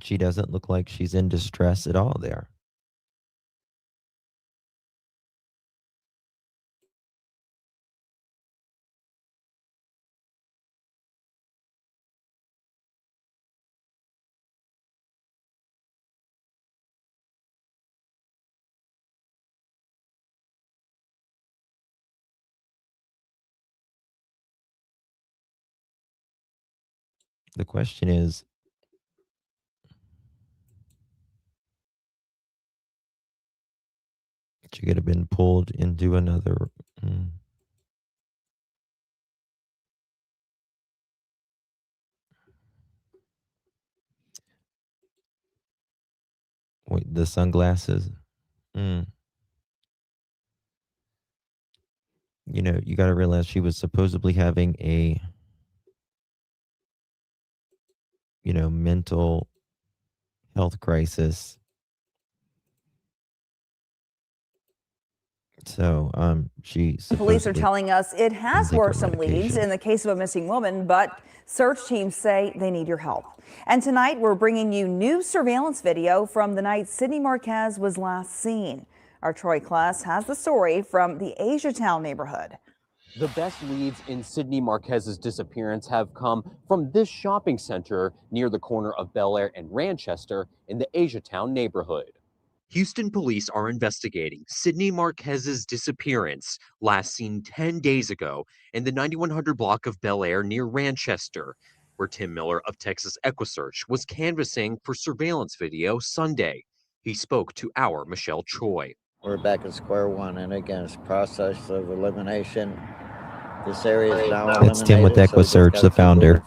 She doesn't look like she's in distress at all there. The question is, she could have been pulled into another. Wait, the sunglasses. You know, you got to realize she was supposedly having a, mental health crisis. So, Police are telling us it has worked some leads in the case of a missing woman, but search teams say they need your help. And tonight we're bringing you new surveillance video from the night Sydney Marquez was last seen. Our Troy Kless has the story from the Asiatown neighborhood. The best leads in Sydney Marquez's disappearance have come from this shopping center near the corner of Bellaire and Ranchester in the Asiatown neighborhood. Houston police are investigating Sydney Marquez's disappearance, last seen 10 days ago in the 9100 block of Bellaire near Ranchester, where Tim Miller of Texas EquuSearch was canvassing for surveillance video Sunday. He spoke to our Michelle Choi. We're back at square one, and again, it's a process of elimination. This area is now eliminated. It's Tim with EquuSearch, the founder.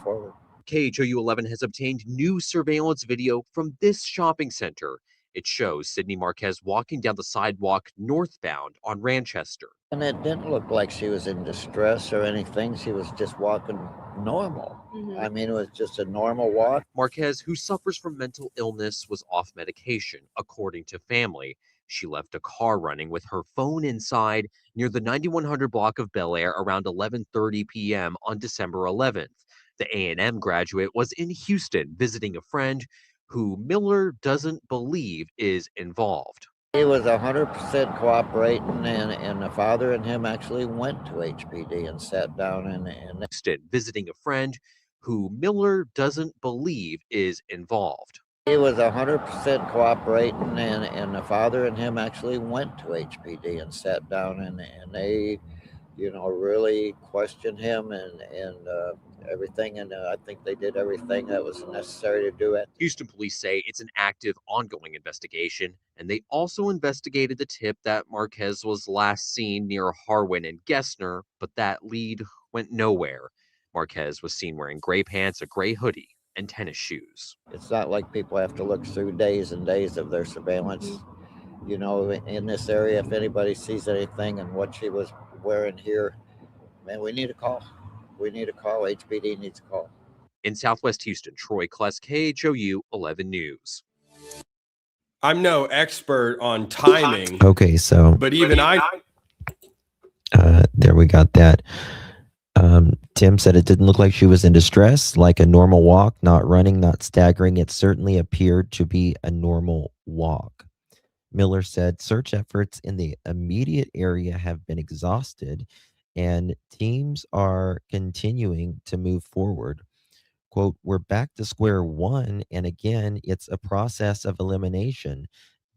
KHOU 11 has obtained new surveillance video from this shopping center. It shows Sydney Marquez walking down the sidewalk northbound on Ranchester. And it didn't look like she was in distress or anything. She was just walking normal. I mean, it was just a normal walk. Marquez, who suffers from mental illness, was off medication, according to family. She left a car running with her phone inside near the 9100 block of Bellaire around 11:30 p.m. on December 11th. The A&M graduate was in Houston visiting a friend who Miller doesn't believe is involved. He was 100% cooperating, and the father and him actually went to HPD and sat down and visiting a friend who Miller doesn't believe is involved. He was 100% cooperating, and the father and him actually went to HPD and sat down and they, really questioned him and everything. And I think they did everything that was necessary to do it. Houston police say it's an active, ongoing investigation, and they also investigated the tip that Marquez was last seen near Harwin and Gessner, but that lead went nowhere. Marquez was seen wearing gray pants, a gray hoodie, and tennis shoes. It's not like people have to look through days and days of their surveillance. In this area, if anybody sees anything and what she was wearing here, man, we need a call. We need a call. HPD needs a call. In Southwest Houston, Troy Kless, KHOU 11 News. I'm no expert on timing. Okay, so. But even I. There we got that. Tim said it didn't look like she was in distress, like a normal walk, not running, not staggering. It certainly appeared to be a normal walk. Miller said search efforts in the immediate area have been exhausted and teams are continuing to move forward. Quote, we're back to square one, and again, it's a process of elimination.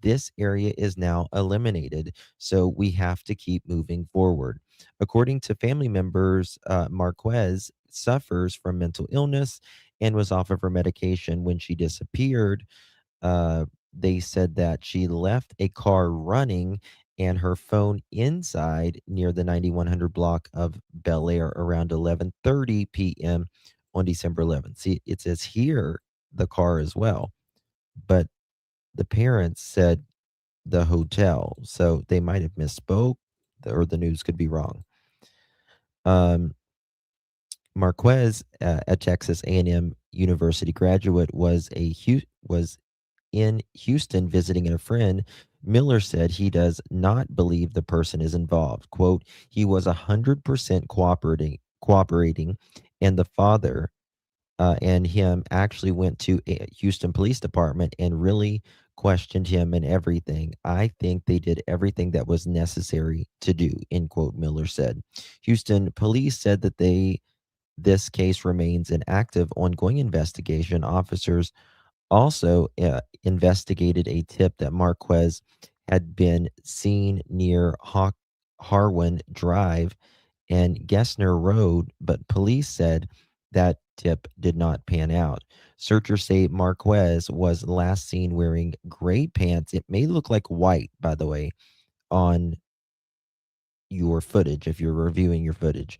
This area is now eliminated, so we have to keep moving forward. According to family members, Marquez suffers from mental illness and was off of her medication when she disappeared. they said that she left a car running and her phone inside near the 9100 block of Bellaire around 11:30 p.m. on December 11th. See, it says here the car as well, but the parents said the hotel, so they might have misspoke, or the news could be wrong. Marquez, a Texas A&M University graduate, was in Houston visiting a friend. Miller said he does not believe the person is involved. Quote, he was 100% cooperating, and the father and him actually went to a Houston Police Department and really questioned him and everything. I think they did everything that was necessary to do, end quote, Miller said. Houston police said that this case remains an active, ongoing investigation. Officers also investigated a tip that Marquez had been seen near Harwin Drive and Gessner Road, but police said that tip did not pan out. Searchers say Marquez was last seen wearing gray pants. It may look like white, by the way, on your footage if you're reviewing your footage.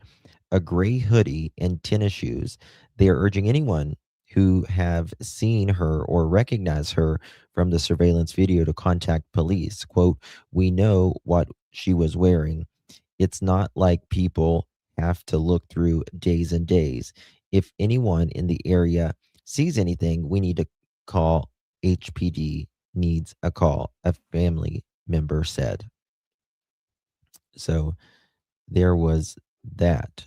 A gray hoodie and tennis shoes. They are urging anyone who have seen her or recognize her from the surveillance video to contact police. Quote, we know what she was wearing. It's not like people have to look through days and days. If anyone in the area sees anything, we need to call HPD needs a call, a family member said. So there was that.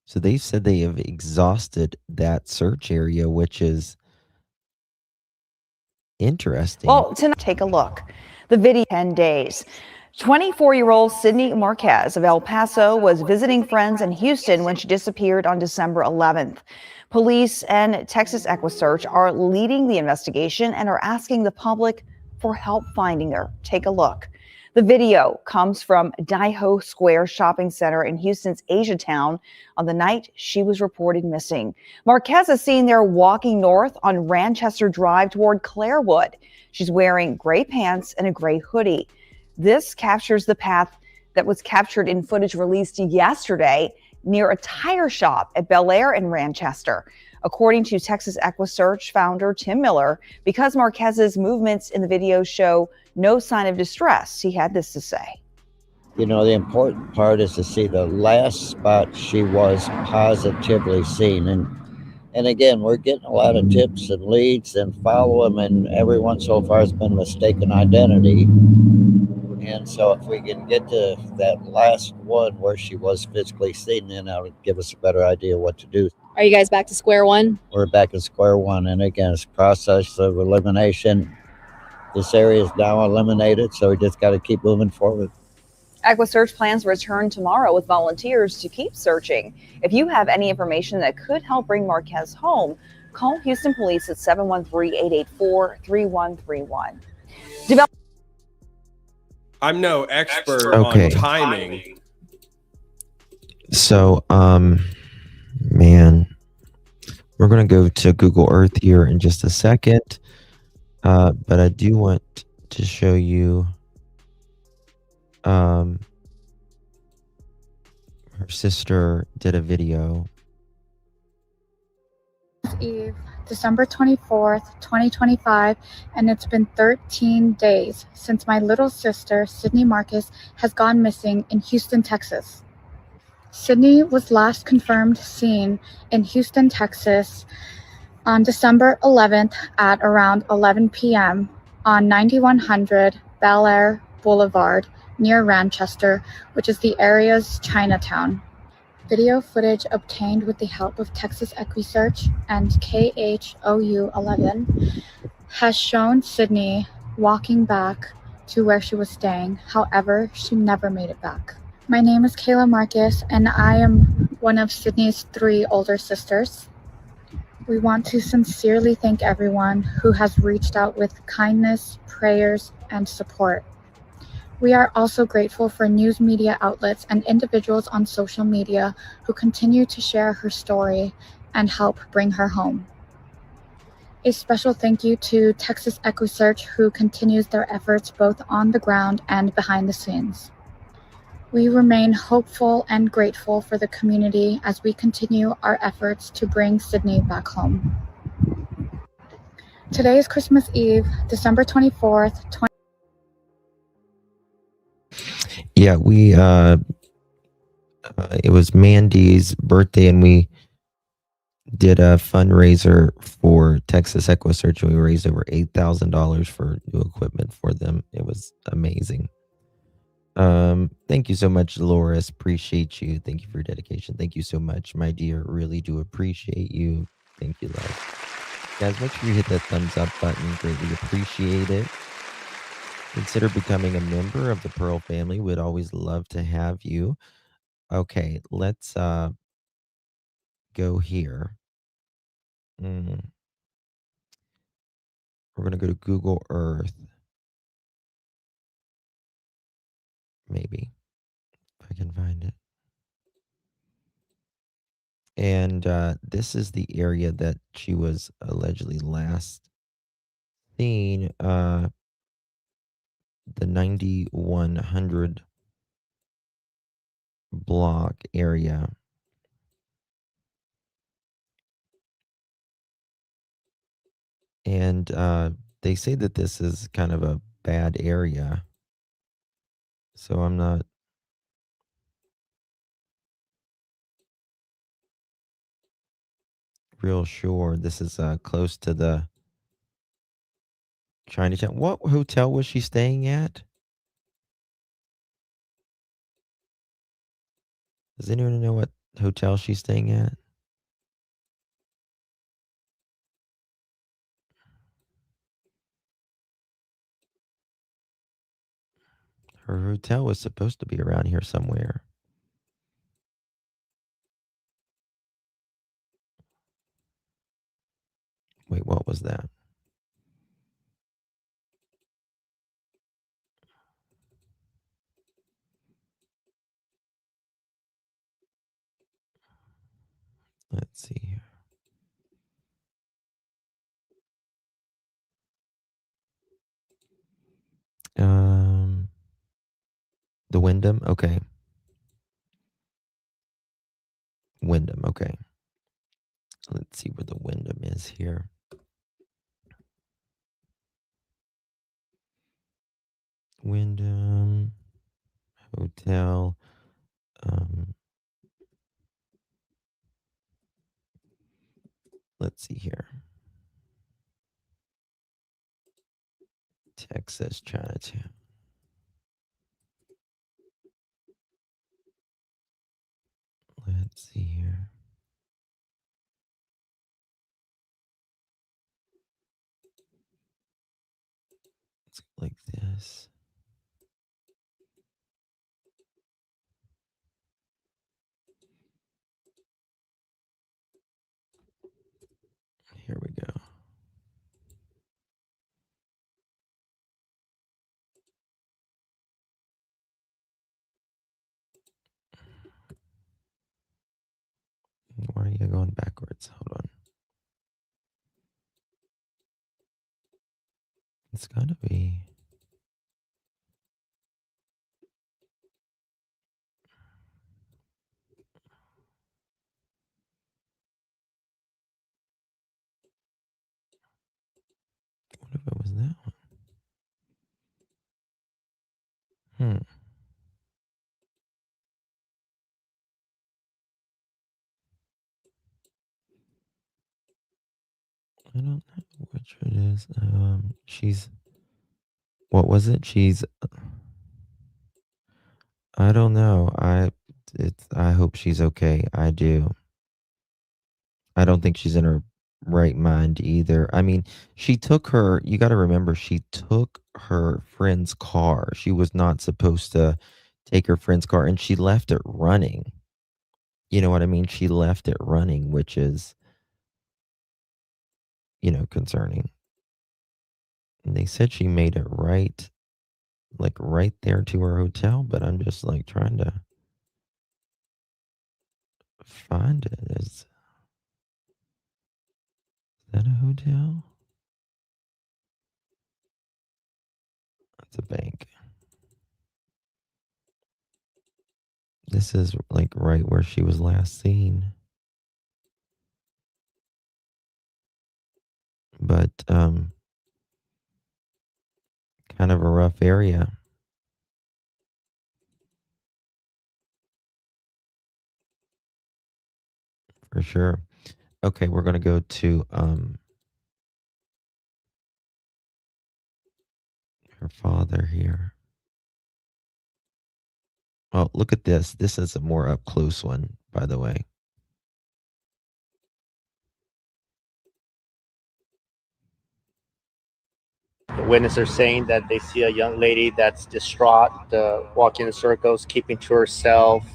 So they've said they have exhausted that search area, which is interesting. Well, tonight, take a look. The video 10 days. 24-year-old Sydney Marquez of El Paso was visiting friends in Houston when she disappeared on December 11th. Police and Texas EquuSearch are leading the investigation and are asking the public for help finding her. Take a look. The video comes from Daiho Square Shopping Center in Houston's Asiatown on the night she was reported missing. Marquez is seen there walking north on Ranchester Drive toward Clarewood. She's wearing gray pants and a gray hoodie. This captures the path that was captured in footage released yesterday near a tire shop at Bellaire and Ranchester. According to Texas EquuSearch founder Tim Miller, because Marquez's movements in the video show no sign of distress, he had this to say. You know, the important part is to see the last spot she was positively seen. And again, we're getting a lot of tips and leads and follow them, and everyone so far has been mistaken identity. And so if we can get to that last one where she was physically seen, then that would give us a better idea what to do. Are you guys back to square one? We're back at square one. And again, it's a process of elimination. This area is now eliminated, so we just got to keep moving forward. EquuSearch plans to return tomorrow with volunteers to keep searching. If you have any information that could help bring Marquez home, call Houston Police at 713-884-3131. I'm no expert on timing. So, man, we're going to go to Google Earth here in just a second. But I do want to show you her sister did a video. Eve, December 24th, 2025, and it's been 13 days since my little sister, Sydney Marquez, has gone missing in Houston, Texas. Sydney was last confirmed seen in Houston, Texas on December 11th at around 11 p.m. on 9100 Bellaire Blvd near Ranchester, which is the area's Chinatown. Video footage obtained with the help of Texas EquuSearch and KHOU 11 has shown Sydney walking back to where she was staying. However, she never made it back. My name is Kayla Marquez, and I am one of Sydney's 3 older sisters. We want to sincerely thank everyone who has reached out with kindness, prayers, and support. We are also grateful for news media outlets and individuals on social media who continue to share her story and help bring her home. A special thank you to Texas EquuSearch, who continues their efforts both on the ground and behind the scenes. We remain hopeful and grateful for the community as we continue our efforts to bring Sydney back home. Today is Christmas Eve, December 24th, Yeah, we it was Mandy's birthday, and we did a fundraiser for Texas EquuSearch, and we raised over $8,000 for new equipment for them. It was amazing. Thank you so much, Dolores. Appreciate you. Thank you for your dedication. Thank you so much, my dear. Really do appreciate you. Thank you, love. Guys, make sure you hit that thumbs up button. Greatly appreciate it. Consider becoming a member of the Pearl family. We'd always love to have you. Okay, let's go here. We're going to go to Google Earth. Maybe, if I can find it. And this is the area that she was allegedly last seen, the 9100 block area. And they say that this is kind of a bad area. So I'm not real sure. This is close to the Chinatown. What hotel was she staying at? Does anyone know what hotel she's staying at? Her hotel was supposed to be around here somewhere. Wait, what was that? Let's see here. The Wyndham? Okay. Wyndham, okay. Let's see where the Wyndham is here. Wyndham Hotel. Let's see here. Texas Chinatown. Let's see here. Let's go like this. Here we go. Why are you going backwards? Hold on. It's gotta be. What if it was that one? I don't know which it is. She's. What was it? She's. I don't know. I hope she's okay. I do. I don't think she's in her right mind either. I mean, she took her. You got to remember, she took her friend's car. She was not supposed to take her friend's car, and she left it running. You know what I mean? She left it running, which is, concerning. And they said she made it right, like right there to her hotel, but I'm just like trying to find it. Is that a hotel? It's a bank. This is like right where she was last seen. But kind of a rough area. For sure. Okay, we're going to go to her father here. Oh, look at this. This is a more up close one, by the way. The witnesses are saying that they see a young lady that's distraught, walking in circles, keeping to herself.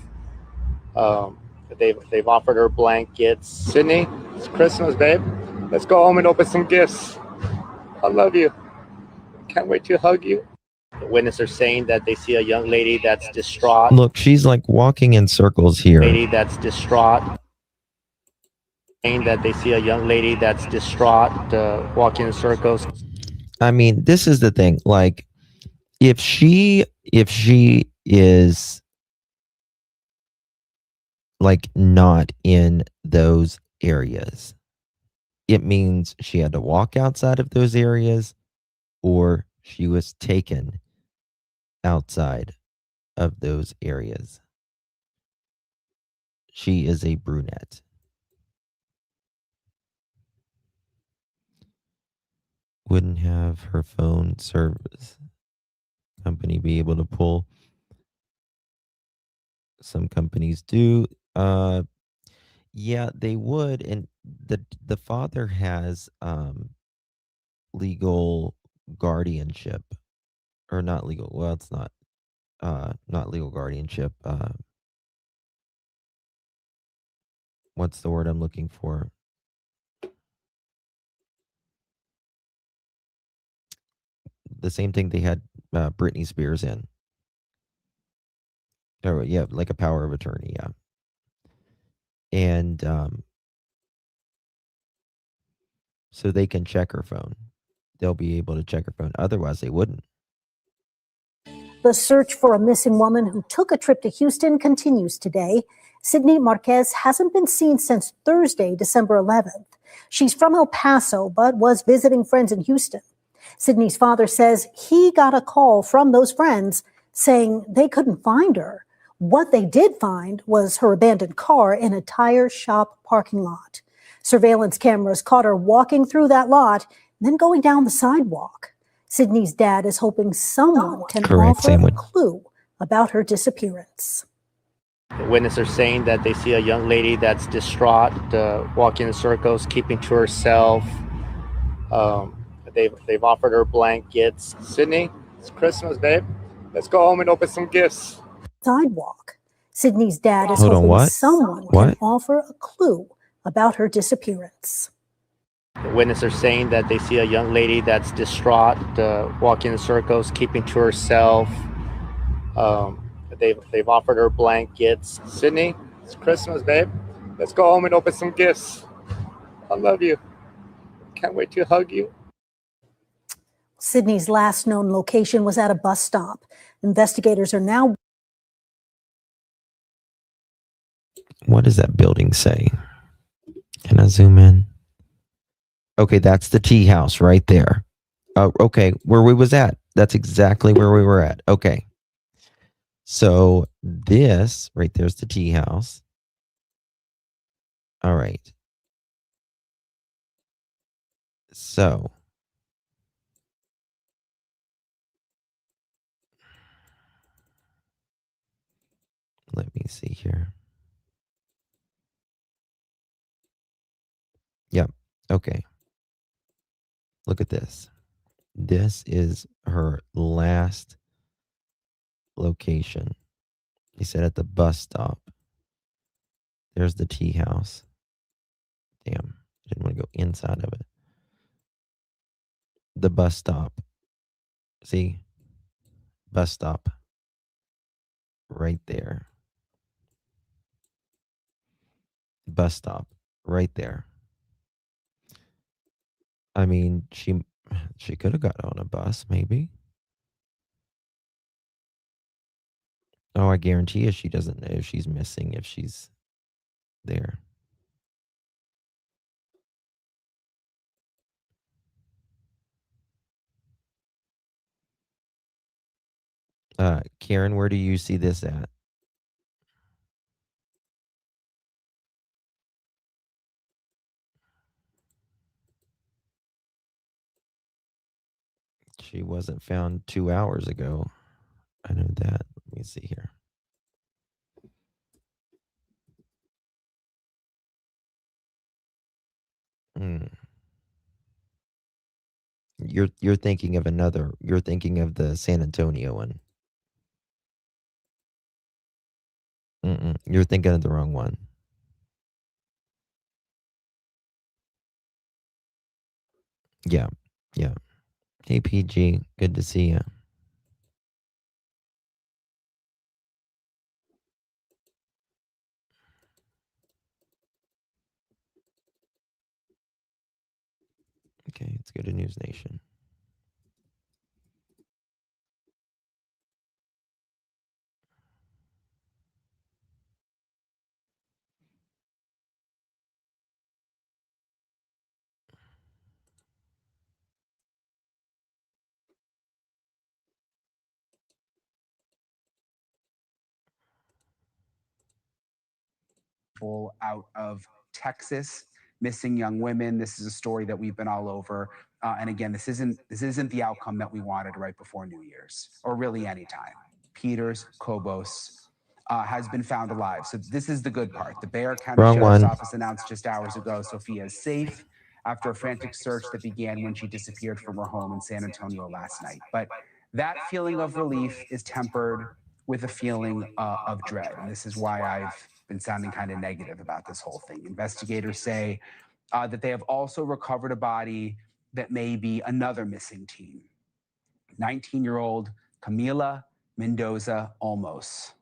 They've offered her blankets. Sydney, it's Christmas, babe. Let's go home and open some gifts. I love you. Can't wait to hug you. The witnesses are saying that they see a young lady that's distraught. Look, she's like walking in circles here. Lady that's distraught. Saying that they see a young lady that's distraught, walking in circles. I mean, this is the thing. Like, if she is like not in those areas, it means she had to walk outside of those areas, or she was taken outside of those areas. She is a brunette. Wouldn't have her phone service company be able to pull? Some companies do. Yeah, they would. And the father has legal guardianship, or not legal. Well, it's not legal guardianship. What's the word I'm looking for? The same thing they had Britney Spears in. Oh, yeah, like a power of attorney, yeah. And so they can check her phone. They'll be able to check her phone. Otherwise, they wouldn't. The search for a missing woman who took a trip to Houston continues today. Sydney Marquez hasn't been seen since Thursday, December 11th. She's from El Paso, but was visiting friends in Houston. Sydney's father says he got a call from those friends saying they couldn't find her. What they did find was her abandoned car in a tire shop parking lot. Surveillance cameras caught her walking through that lot, then going down the sidewalk. Sydney's dad is hoping someone can offer a clue about her disappearance. The witnesses are saying that they see a young lady that's distraught, walking in circles, keeping to herself. They've offered her blankets. Sydney, it's Christmas, babe. Let's go home and open some gifts. Sidewalk. Sydney's dad is Hold on, hoping what? someone can offer a clue about her disappearance. The witnesses are saying that they see a young lady that's distraught, walking in circles, keeping to herself. They've offered her blankets. Sydney, it's Christmas, babe. Let's go home and open some gifts. I love you. Can't wait to hug you. Sydney's last known location was at a bus stop. Investigators are now. What does that building say? Can I zoom in? Okay, that's the tea house right there. Okay, where we was at. That's exactly where we were at. Okay. So this right there's the tea house. All right. So let me see here. Yep. Okay. Look at this. This is her last location. He said at the bus stop. There's the tea house. Damn. Didn't want to go inside of it. The bus stop. See? Bus stop. Right there. Bus stop. Right there. I mean, she could have got on a bus, maybe. Oh, I guarantee you she doesn't know if she's missing if she's there. Karen, where do you see this at? She wasn't found 2 hours ago. I know that. Let me see here. Hmm. You're thinking of another. You're thinking of the San Antonio one. You're thinking of the wrong one. Yeah. Yeah. Hey, PG. Good to see you. Okay, let's go to News Nation. Out of Texas, missing young women. This is a story that we've been all over. And again, this isn't the outcome that we wanted right before New Year's, or really any time. Peters Kobos has been found alive. So this is the good part. The Bellaire County Wrong Sheriff's one. Office announced just hours ago Sophia is safe after a frantic search that began when she disappeared from her home in San Antonio last night. But that feeling of relief is tempered with a feeling of dread. And this is why I've been sounding kind of negative about this whole thing. Investigators say that they have also recovered a body that may be another missing teen. 19-year-old Camila Mendoza Olmos.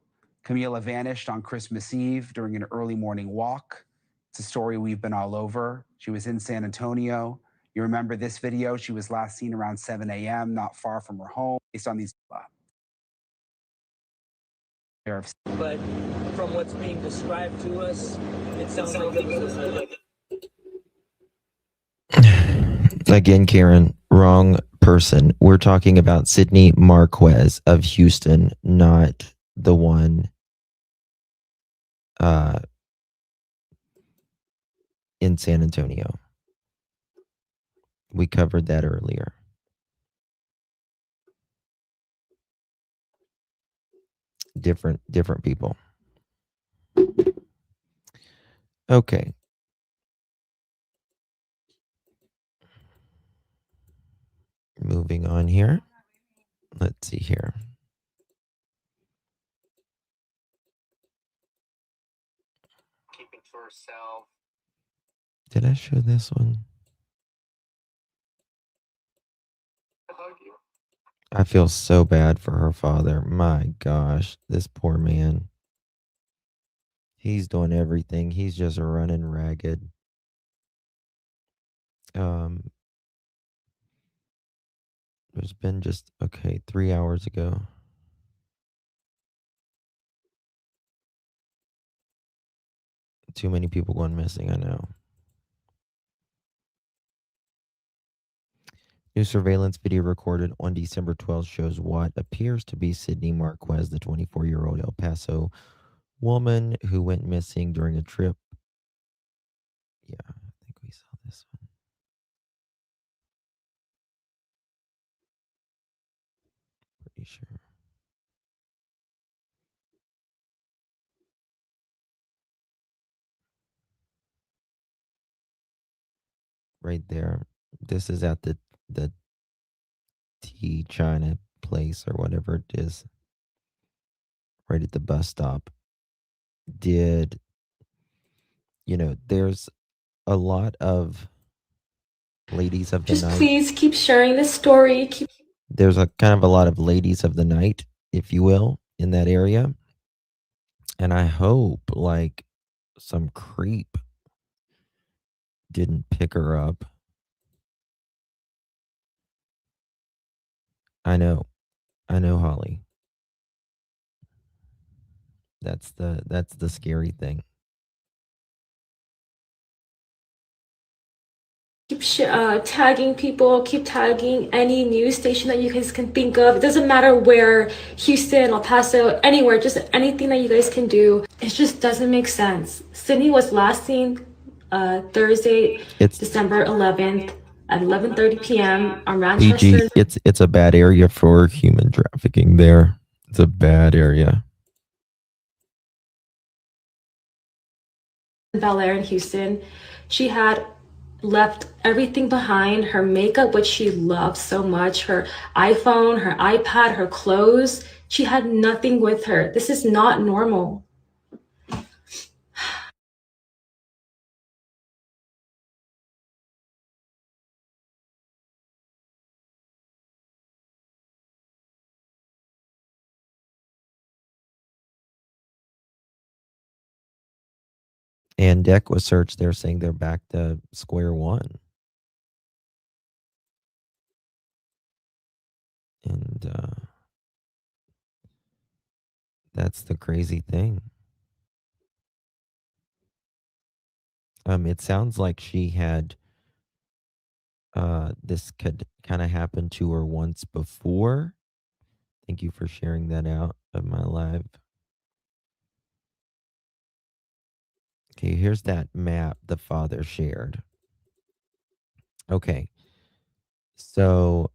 Camila vanished on Christmas Eve during an early morning walk. It's a story we've been all over. She was in San Antonio. You remember this video? She was last seen around 7 a.m., not far from her home, based on these. But from what's being described to us, it sounds like it was Again, Karen, wrong person. We're talking about Sydney Marquez of Houston, not the one in San Antonio. We covered that earlier. Different people. Okay. Moving on here. Let's see here. Keeping to herself. Did I show this one? I feel so bad for her father. My gosh, this poor man. He's doing everything. He's just running ragged. There's been just 3 hours ago. Too many people going missing, I know. New surveillance video recorded on December 12th shows what appears to be Sydney Marquez, the 24-year-old El Paso woman who went missing during a trip. Yeah, I think we saw this one. Pretty sure. Right there. This is at the T China place or whatever it is. Right at the bus stop. There's a lot of ladies of the night. Please keep sharing this story. There's a kind of a lot of ladies of the night, if you will, in that area. And I hope like some creep didn't pick her up. I know, Holly. That's the scary thing. Keep tagging people, keep tagging any news station that you guys can think of. It doesn't matter where, Houston, El Paso, anywhere, just anything that you guys can do. It just doesn't make sense. Sydney was last seen Thursday, December 11th at 11:30 p.m. on Rochester. It's a bad area for human trafficking there. It's a bad area. Bellaire in Houston. She had left everything behind, her makeup, which she loved so much, her iPhone, her iPad, her clothes. She had nothing with her. This is not normal. And EquuSearch, they're saying they're back to square one. And that's the crazy thing. It sounds like she had this could kind of happen to her once before. Thank you for sharing that out of my live. Okay, here's that map the father shared. Okay. So,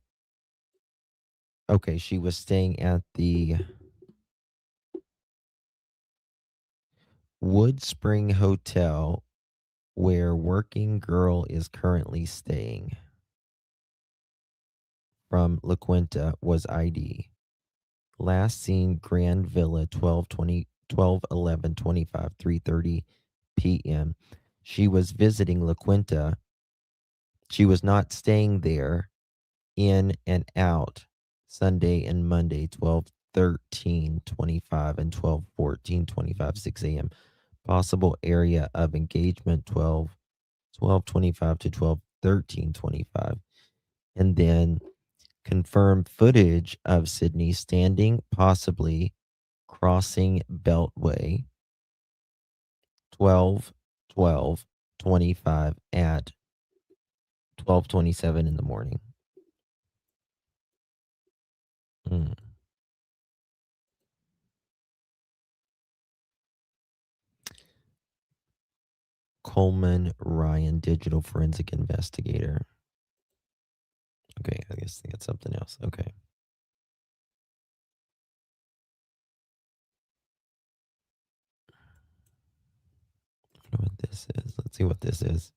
okay, she was staying at the Wood Spring Hotel where Working Girl is currently staying. From La Quinta was ID. Last seen Grand Villa 12/11/25, 3:30 p.m. She was visiting La Quinta. She was not staying there. In and out Sunday and Monday 12/13/25 and 12/14/25 6 a.m. Possible area of engagement 12/12/25 to 12/13/25. And then confirmed footage of Sydney standing, possibly crossing Beltway 12/12/25 at 12:27 in the morning. Coleman Ryan, digital forensic investigator. Okay, I guess that's something else. Okay. I don't know what this is. Let's see what this is.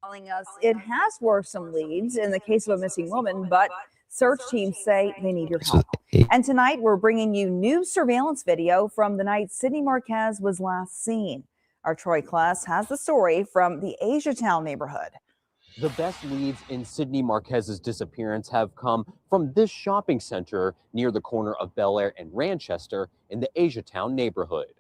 Telling us it has worked some leads in the case of a missing woman, but search teams say they need your help. And tonight we're bringing you new surveillance video from the night Sydney Marquez was last seen. Our Troy class has the story from the Asiatown neighborhood. The best leads in Sydney Marquez's disappearance have come from this shopping center near the corner of Bellaire and Ranchester in the Asiatown neighborhood.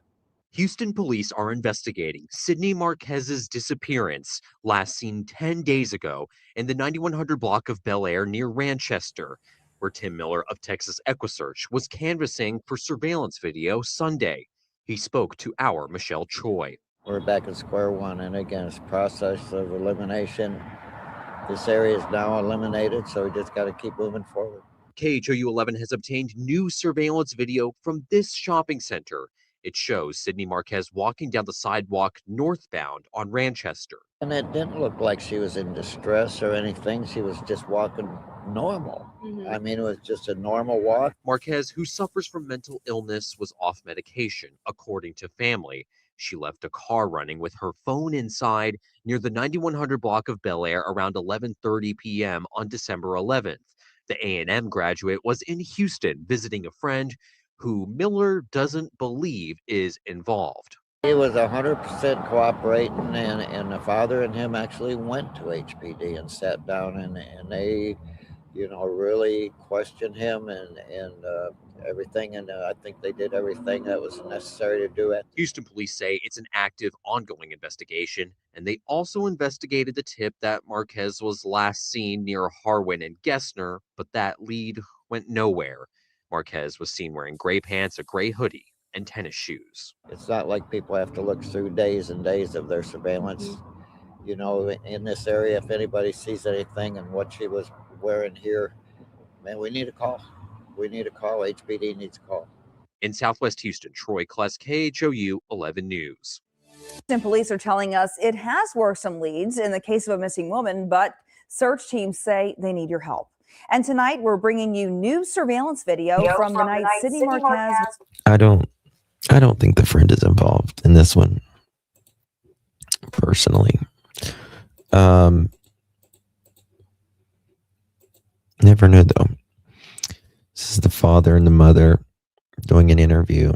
Houston police are investigating Sydney Marquez's disappearance, last seen 10 days ago in the 9100 block of Bellaire near Ranchester, where Tim Miller of Texas EquuSearch was canvassing for surveillance video Sunday. He spoke to our Michelle Choi. We're back at square one, and again, it's a process of elimination. This area is now eliminated, so we just got to keep moving forward. KHOU 11 has obtained new surveillance video from this shopping center. It shows Sydney Marquez walking down the sidewalk northbound on Ranchester. And it didn't look like she was in distress or anything. She was just walking normal. I mean, it was just a normal walk. Marquez, who suffers from mental illness, was off medication, according to family. She left a car running with her phone inside near the 9100 block of Bellaire around 11:30 p.m. on December 11th. The A&M graduate was in Houston visiting a friend who Miller doesn't believe is involved. He was 100% cooperating, and the father and him actually went to HPD and sat down, and they, you know, really questioned him and everything, and I think they did everything that was necessary to do it. Houston police say it's an active, ongoing investigation, and they also investigated the tip that Marquez was last seen near Harwin and Gessner, but that lead went nowhere. Marquez was seen wearing gray pants, a gray hoodie, and tennis shoes. It's not like people have to look through days and days of their surveillance. You know, in this area, if anybody sees anything and what she was wearing here, man, we need a call. We need a call. HPD needs a call. In Southwest Houston, Troy Kless, KHOU 11 News. Houston police are telling us it has worked some leads in the case of a missing woman, but search teams say they need your help. And tonight we're bringing you new surveillance video from the night Sydney Marquez. I don't think the friend is involved in this one, personally. Never know though. This is the father and the mother doing an interview.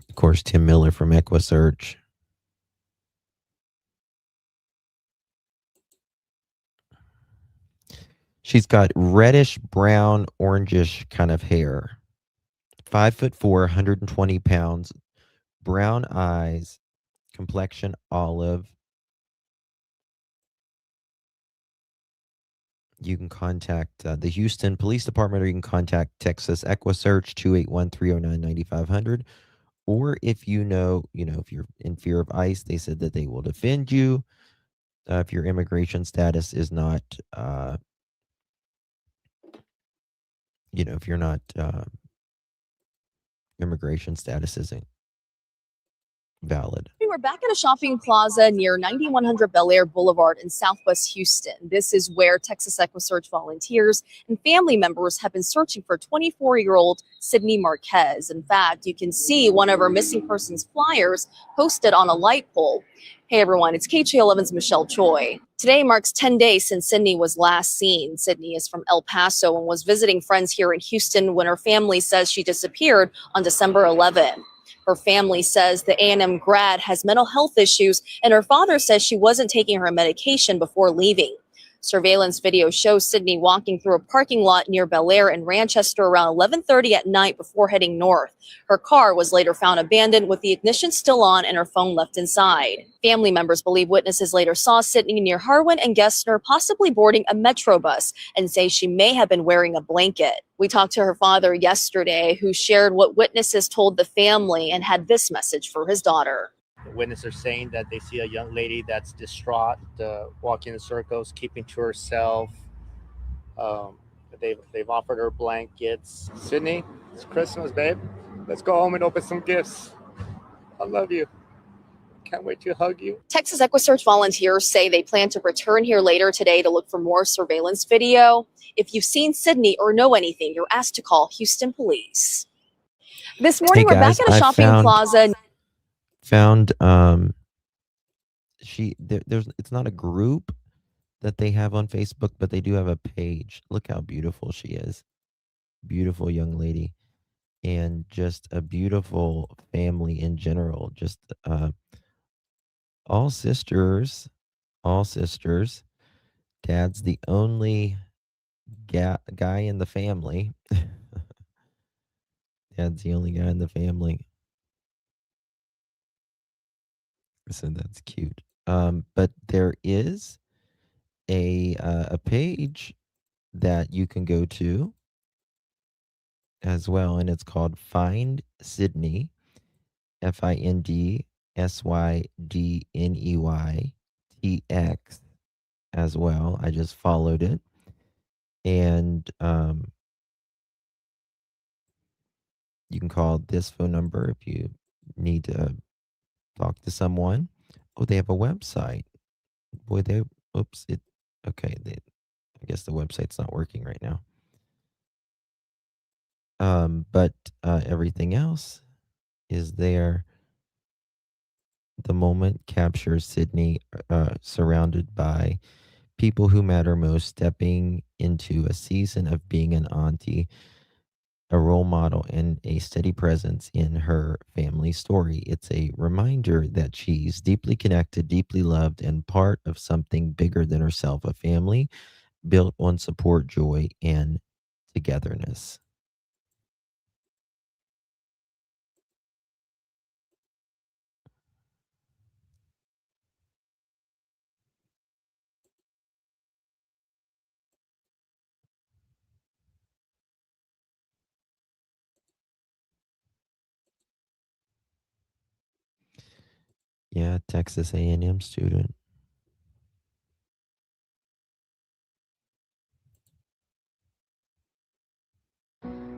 Of course, Tim Miller from EquuSearch. She's got reddish, brown, orangish kind of hair. 5'4", 120 pounds, brown eyes, complexion olive. You can contact the Houston Police Department, or you can contact Texas EquuSearch 281-309-9500. Or if you know, if you're in fear of ICE, they said that they will defend you. If your immigration status is not, if you're not, immigration status isn't valid. We're back at a shopping plaza near 9100 Bellaire Boulevard in Southwest Houston. This is where Texas EquuSearch volunteers and family members have been searching for 24-year-old Sydney Marquez. In fact, you can see one of her missing persons flyers posted on a light pole. Hey everyone, it's KHOU11's Michelle Choi. Today marks 10 days since Sydney was last seen. Sydney is from El Paso and was visiting friends here in Houston when her family says she disappeared on December 11. Her family says the A&M grad has mental health issues, and her father says she wasn't taking her medication before leaving. Surveillance video shows Sydney walking through a parking lot near Bellaire and Ranchester around 11:30 at night before heading north. Her car was later found abandoned with the ignition still on and her phone left inside. Family members believe witnesses later saw Sydney near Harwin and Gessner, possibly boarding a metro bus, and say she may have been wearing a blanket. We talked to her father yesterday, who shared what witnesses told the family and had this message for his daughter. The witnesses are saying that they see a young lady that's distraught, walking in circles, keeping to herself. They've offered her blankets. Sydney, it's Christmas, babe. Let's go home and open some gifts. I love you. Can't wait to hug you. Texas EquuSearch volunteers say they plan to return here later today to look for more surveillance video. If you've seen Sydney or know anything, you're asked to call Houston Police. This morning, Hey we're guys, back at a I shopping plaza. Found it's not a group that they have on Facebook, but they do have a page. Look how beautiful she is. Beautiful young lady, and just a beautiful family in general. Just all sisters. Dad's the only guy in the family. Dad's the only guy in the family. So that's cute. But there is a page that you can go to as well, and it's called Find Sydney, FindSydneyTX as well. I just followed it, and you can call this phone number if you need to talk to someone. Oh, they have a website. Boy, I guess the website's not working right now. But everything else is there. The moment captures Sydney surrounded by people who matter most, stepping into a season of being an auntie, a role model, and a steady presence in her family story. It's a reminder that she's deeply connected, deeply loved, and part of something bigger than herself, a family built on support, joy, and togetherness. Yeah, Texas A&M student.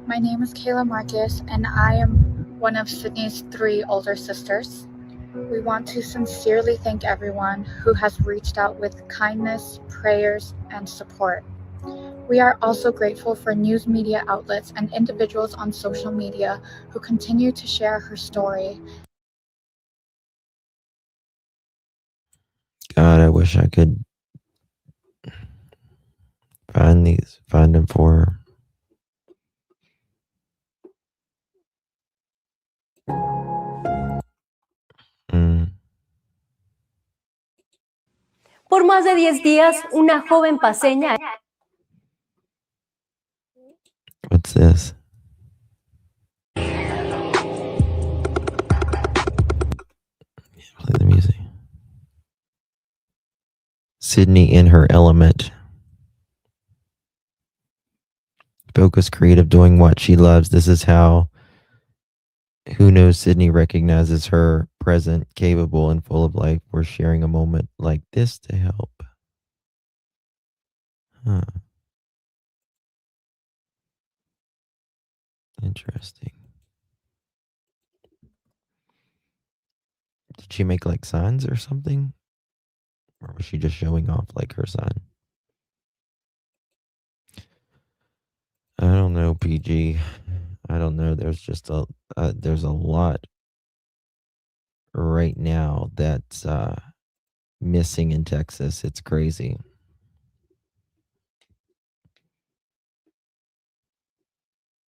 My name is Kayla Marquez, and I am one of Sydney's 3 older sisters. We want to sincerely thank everyone who has reached out with kindness, prayers, and support. We are also grateful for news media outlets and individuals on social media who continue to share her story. God, I wish I could find them for her. Por más de 10 días, una joven paseña. What's this? Play the music. Sydney in her element. Focus, creative, doing what she loves. This is how Who Knows Sydney recognizes her, present, capable, and full of life. We're sharing a moment like this to help. Huh. Interesting. Did she make like signs or something? Or was she just showing off like her sign? I don't know, PG. I don't know. There's just there's a lot right now that's missing in Texas. It's crazy.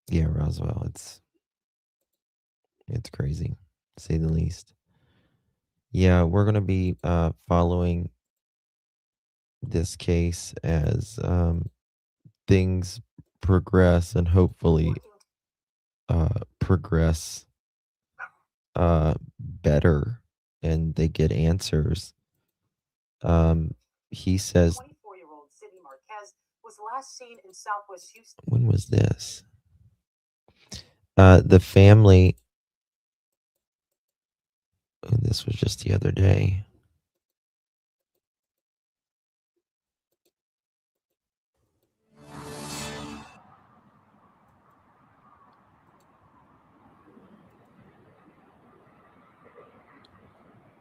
Yeah, Roswell. It's crazy, to say the least. Yeah, we're gonna be following this case as things progress and hopefully progress better and they get answers. He says 24-year-old Sydney Marquez was last seen in Southwest Houston. When was this? The family, this was just the other day.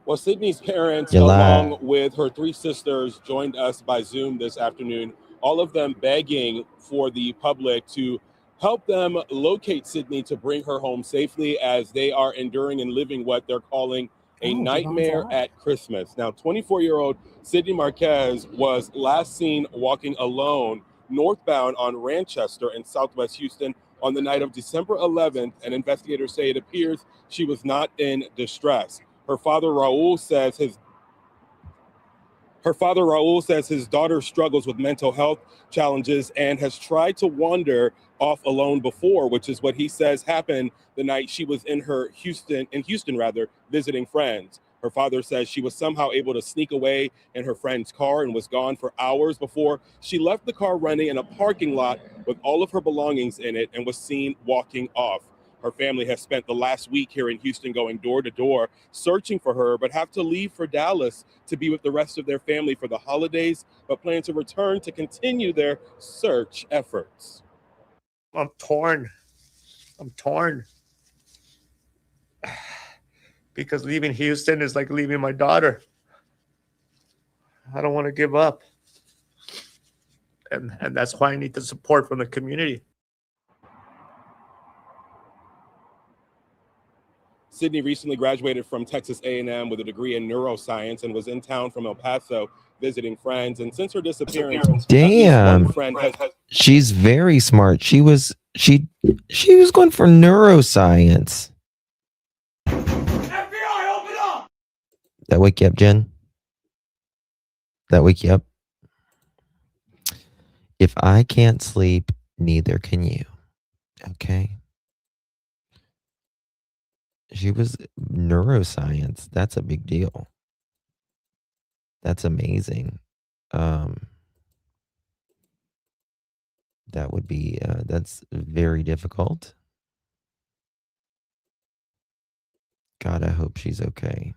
Well, Sydney's parents, You lied. along with her 3 sisters, joined us by Zoom this afternoon, all of them begging for the public to help them locate Sydney to bring her home safely as they are enduring and living what they're calling a nightmare at Christmas. Now, 24-year-old Sydney Marquez was last seen walking alone northbound on Ranchester in Southwest Houston on the night of December 11th, and investigators say it appears she was not in distress. Her father Raul says his daughter struggles with mental health challenges and has tried to wander off alone before, which is what he says happened the night she was in Houston, visiting friends. Her father says she was somehow able to sneak away in her friend's car and was gone for hours before she left the car running in a parking lot with all of her belongings in it and was seen walking off. Her family has spent the last week here in Houston going door to door searching for her, but have to leave for Dallas to be with the rest of their family for the holidays, but plan to return to continue their search efforts. I'm torn. Because leaving Houston is like leaving my daughter. I don't want to give up. And that's why I need the support from the community. Sydney recently graduated from Texas A&M with a degree in neuroscience and was in town from El Paso visiting friends. And since her disappearance, Damn, one friend has she's very smart. She was going for neuroscience. FBI, open up! That wake you up, Jen? That wake you up? If I can't sleep Neither can you. Okay. She was neuroscience. That's a big deal. That's amazing. That would be, that's very difficult. God, I hope she's okay.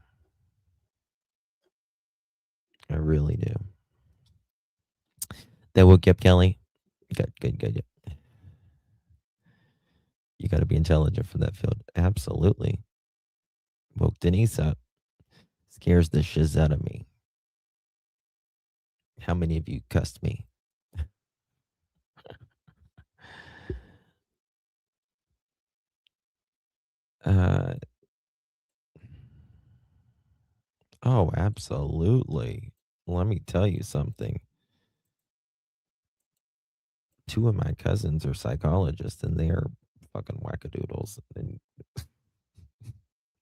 I really do. That woke you up, Kelly? Good. You got to be intelligent for that field. Absolutely. Woke Denise up. Scares the shiz out of me. How many of you cussed me? Oh, absolutely. Let me tell you something. 2 of my cousins are psychologists, and they are fucking wackadoodles. And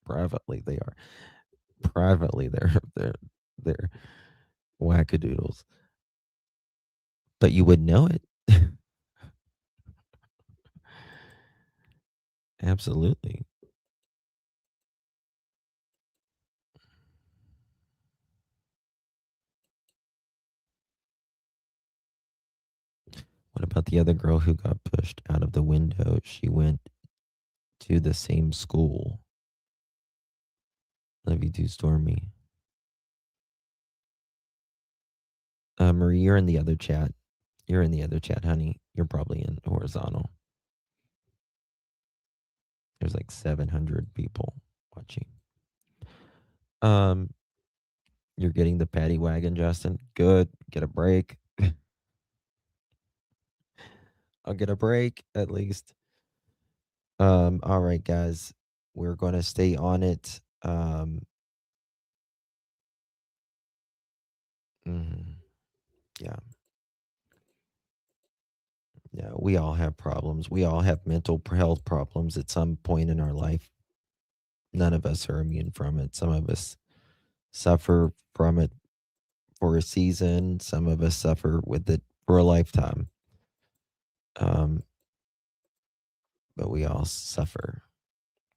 privately, they are. Privately, they're wackadoodles. But you would know it. Absolutely. What about the other girl who got pushed out of the window? She went to the same school. Love you too, Stormy. Marie, you're in the other chat. You're in the other chat, honey. You're probably in horizontal. There's like 700 people watching. You're getting the paddy wagon, Justin. Good. Get a break. I'll get a break at least. All right, guys. We're gonna stay on it. Yeah. Yeah, we all have problems. We all have mental health problems at some point in our life. None of us are immune from it. Some of us suffer from it for a season. Some of us suffer with it for a lifetime. But we all suffer.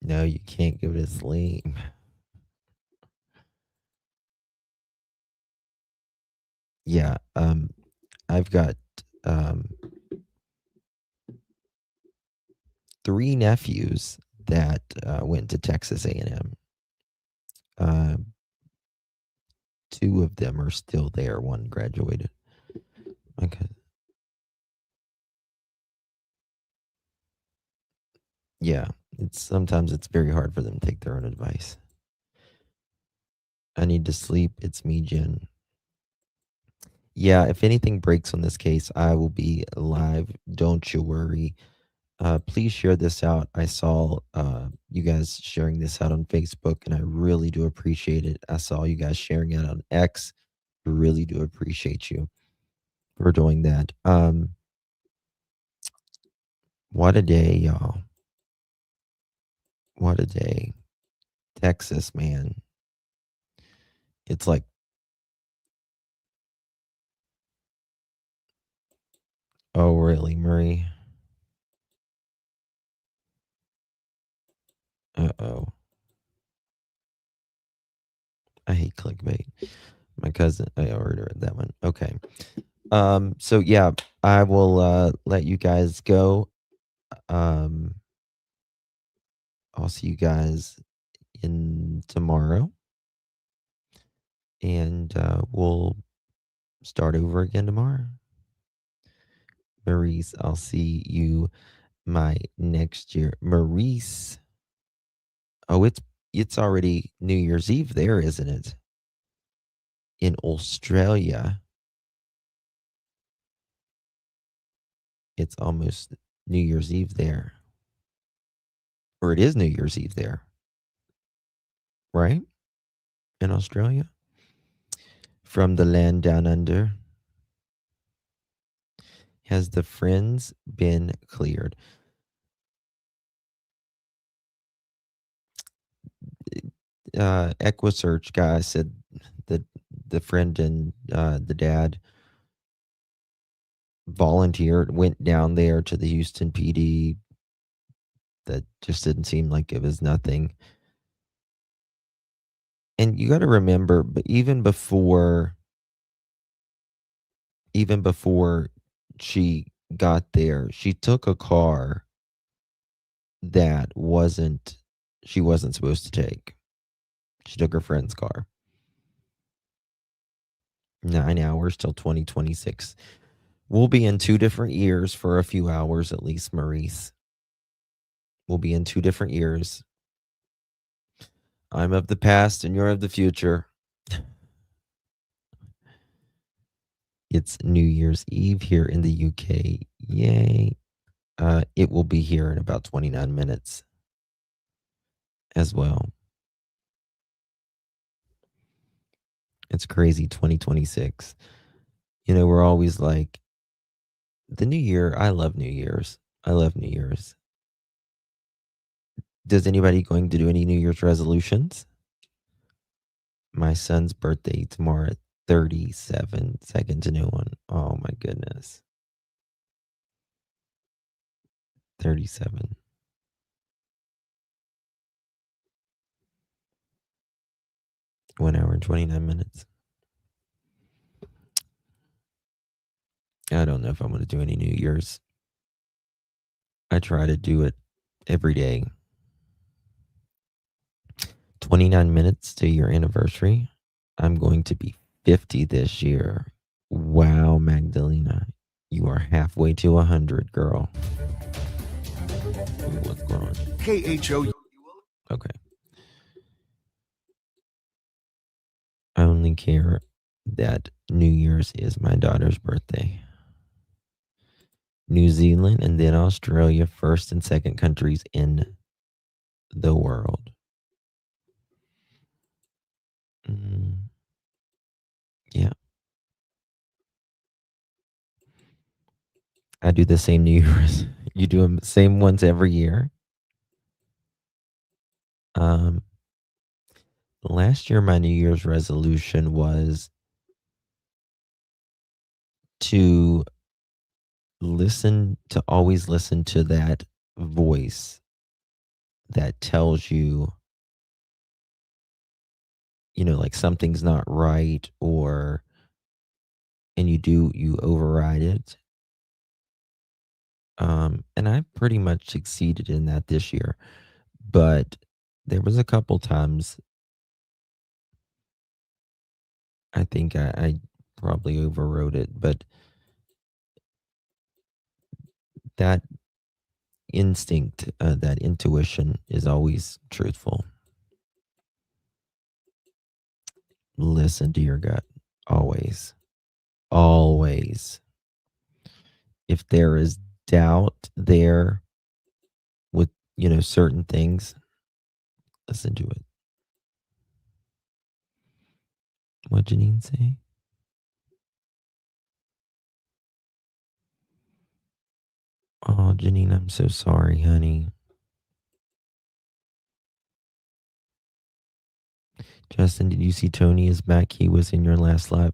No, you can't go to sleep. Yeah, I've got 3 nephews that went to Texas A&M. 2 of them are still there. 1 graduated. Okay. Yeah, sometimes it's very hard for them to take their own advice. I need to sleep. It's me, Jen. Yeah, if anything breaks on this case, I will be live. Don't you worry. Please share this out. I saw you guys sharing this out on Facebook, and I really do appreciate it. I saw you guys sharing it on X. Really do appreciate you for doing that. What a day, y'all. What a day. Texas, man. It's like oh, really, Marie? Uh-oh. I hate clickbait. My cousin, I already read that one. Okay. So yeah, I will let you guys go. I'll see you guys in tomorrow. And we'll start over again tomorrow. Maurice, I'll see you my next year. Maurice. Oh, it's already New Year's Eve there, isn't it? In Australia. It's almost New Year's Eve there. Or it is New Year's Eve there. Right? In Australia? From the land down under. Has the friends been cleared? EquuSearch guy said that the friend and the dad volunteered, went down there to the Houston PD. That just didn't seem like it was nothing. And you got to remember, but even before she got there, she took a car that she wasn't supposed to take. She took her friend's car. 9 hours till 2026. We'll be in 2 different years for a few hours at least, Maurice. We'll be in 2 different years. I'm of the past and you're of the future. It's New Year's Eve here in the UK. Yay. It will be here in about 29 minutes as well. It's crazy, 2026. You know, we're always like, the new year, I love New Year's. I love New Year's. Does anybody going to do any New Year's resolutions? My son's birthday tomorrow at 37, second to no one. Oh my goodness. 37. One hour and 29 minutes. I don't know if I'm going to do any New Year's. I try to do it every day. 29 minutes to your anniversary. I'm going to be 50 this year. Wow, Magdalena. You are halfway to 100, girl. Ooh, what's going on? KHO. Okay. I only care that New Year's is my daughter's birthday. New Zealand and then Australia, first and second countries in the world. Yeah. I do the same New Year's. You do them same ones every year. Last year, my New Year's resolution was to always listen to that voice that tells you, like something's not right, and you override it. And I pretty much succeeded in that this year, but there was a couple times I think I probably overrode it, but that instinct, that intuition is always truthful. Listen to your gut. Always. Always. If there is doubt there with, certain things, listen to it. What Janine say? Oh, Janine, I'm so sorry, honey. Justin, did you see Tony is back? He was in your last live.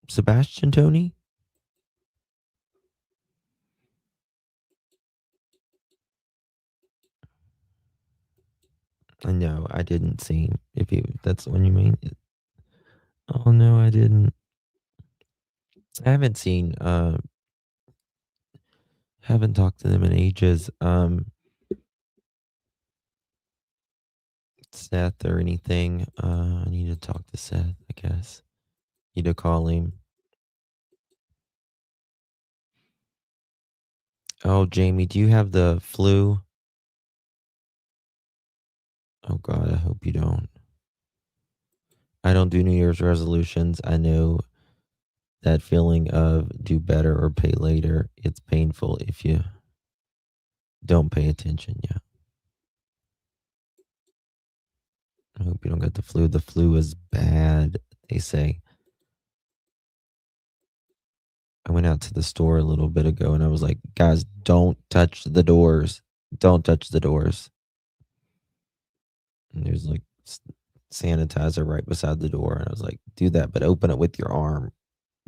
Sebastian Tony? No, I didn't see him. If that's the one you mean. Oh no, I didn't. I haven't seen. Haven't talked to them in ages. Seth or anything. I need to talk to Seth, I guess. Need to call him. Oh, Jamie, do you have the flu? Oh God, I hope you don't. I don't do New Year's resolutions. I know that feeling of do better or pay later. It's painful if you don't pay attention. Yeah. I hope you don't get the flu. The flu is bad, they say. I went out to the store a little bit ago and I was like, guys, don't touch the doors. Don't touch the doors. And there's like sanitizer right beside the door. And I was like, do that, but open it with your arm.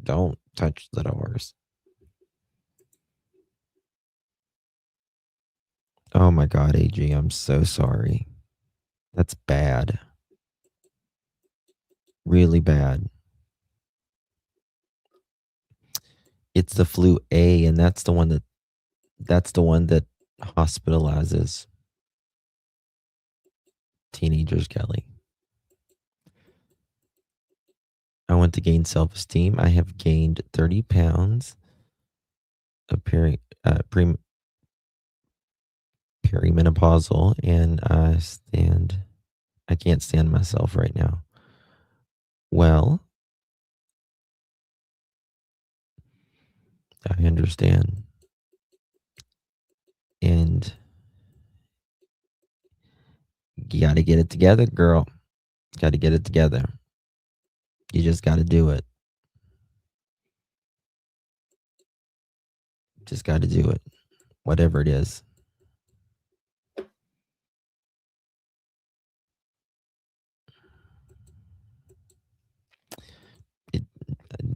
Don't touch the doors. Oh my God, AG, I'm so sorry. That's bad. Really bad. It's the flu A, and that's the one that hospitalizes teenagers, Kelly. I want to gain self-esteem. I have gained 30 pounds. Perimenopausal, and I can't stand myself right now. Well, I understand. And you got to get it together, girl. Got to get it together. You just got to do it. Just got to do it. Whatever it is.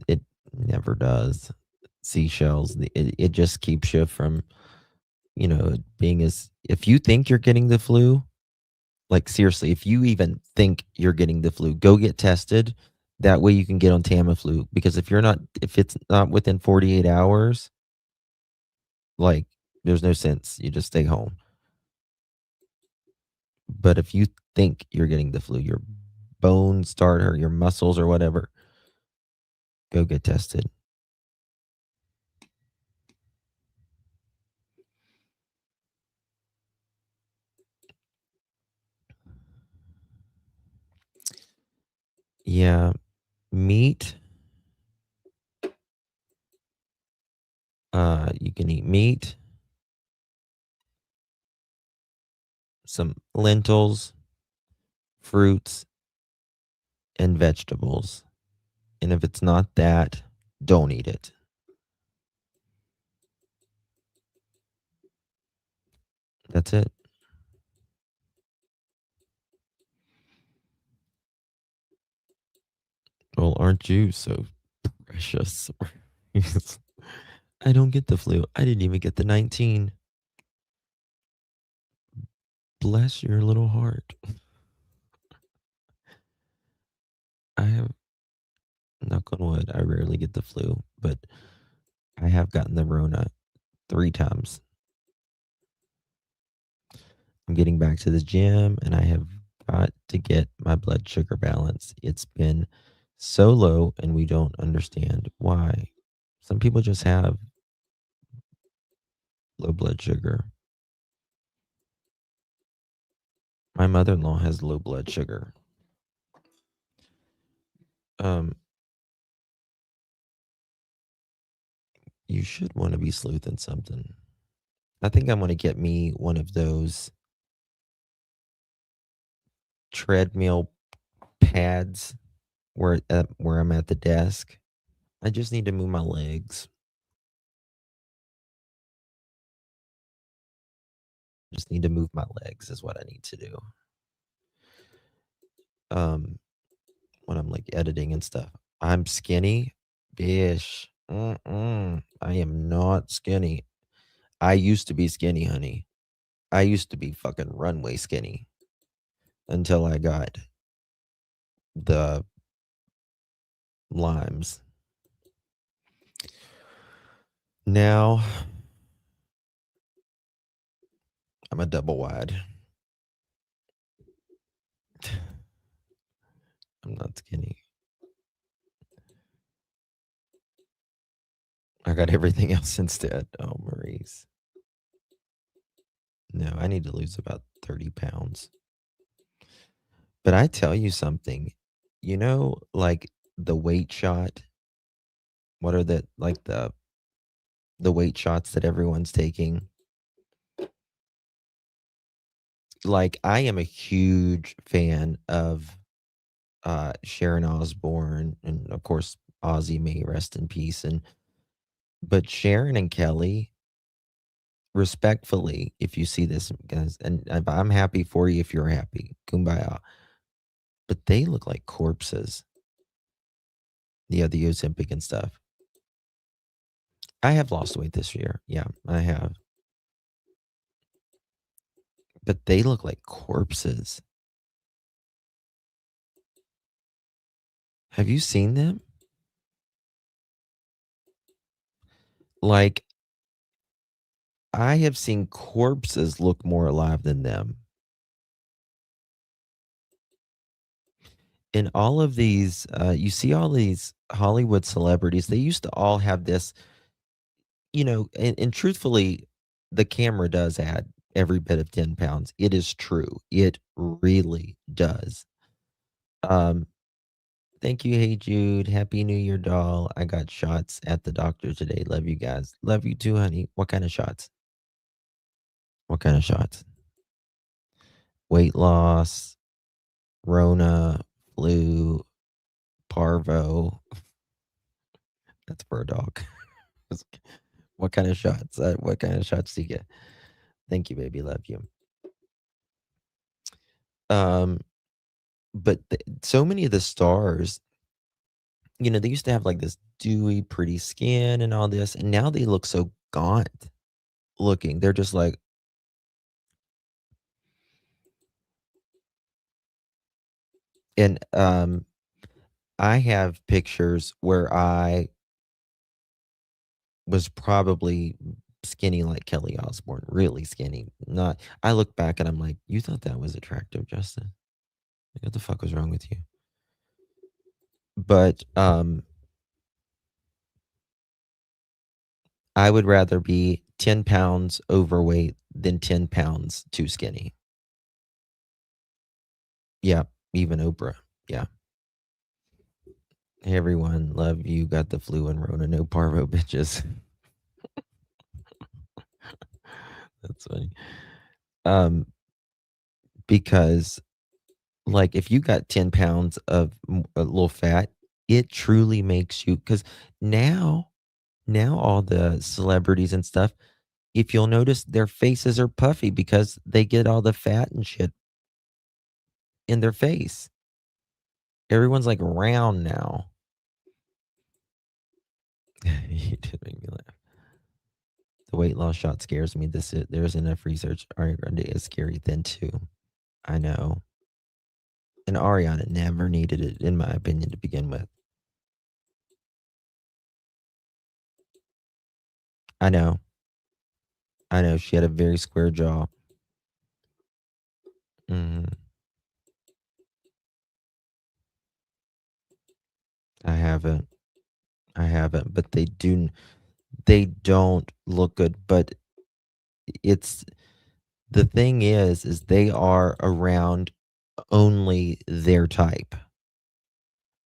It never does. Seashells. It just keeps you from, being as, if you think you're getting the flu, like seriously, if you even think you're getting the flu, go get tested. That way you can get on Tamiflu, because if it's not within 48 hours, like there's no sense. You just stay home. But if you think you're getting the flu, your bones start hurt, your muscles or whatever, go get tested. Yeah, meat. You can eat meat, some lentils, fruits, and vegetables. And if it's not that, don't eat it. That's it. Well, aren't you so precious? I don't get the flu. I didn't even get the 19. Bless your little heart. I have, knock on wood, I rarely get the flu, but I have gotten the Rona 3 times. I'm getting back to the gym, and I have got to get my blood sugar balance. It's been so low, and we don't understand why. Some people just have low blood sugar. My mother-in-law has low blood sugar. You should want to be sleuthing something. I think I'm going to get me one of those treadmill pads where I'm at the desk. I just need to move my legs. Just need to move my legs is what I need to do. When I'm like editing and stuff. I'm skinny, bish. I am not skinny. I used to be skinny, honey. I used to be fucking runway skinny until I got the limes. Now I'm a double wide. I'm not skinny. I got everything else instead. Oh, Maurice. No, I need to lose about 30 pounds. But I tell you something, like the weight shot. What are the weight shots that everyone's taking? Like, I am a huge fan of Sharon Osbourne, and of course Ozzy, may rest in peace. But Sharon and Kelly, respectfully, if you see this, guys, and I'm happy for you if you're happy, kumbaya. But they look like corpses. Yeah, the Ozempic and stuff. I have lost weight this year. Yeah, I have. But they look like corpses. Have you seen them? Like, I have seen corpses look more alive than them. In all of these, you see all these Hollywood celebrities, they used to all have this, and truthfully, the camera does add every bit of 10 pounds. It is true. It really does. Thank you. Hey, Jude. Happy New Year, doll. I got shots at the doctor today. Love you guys. Love you too, honey. What kind of shots? What kind of shots? Weight loss, Rona, flu, parvo. That's for a dog. What kind of shots? What kind of shots do you get? Thank you, baby. Love you. But so many of the stars, they used to have like this dewy, pretty skin and all this, and now they look so gaunt looking. They're just like, and I have pictures where I was probably skinny like Kelly Osbourne, really skinny. Not. I look back and I'm like, you thought that was attractive, Justin? Like, what the fuck was wrong with you? But I would rather be 10 pounds overweight than 10 pounds too skinny. Yeah, even Oprah. Yeah. Hey everyone, love you. Got the flu and Rona, no parvo, bitches. That's funny. Because like if you got 10 pounds of a little fat, it truly makes you, because now all the celebrities and stuff, if you'll notice, their faces are puffy because they get all the fat and shit in their face. Everyone's like round now. You did make me laugh. The weight loss shot scares me. There's enough research. Ariana Grande is scary then too. I know. And Ariana never needed it, in my opinion, to begin with. I know. She had a very square jaw. I haven't. But they don't look good. But it's, the thing is they are around only their type,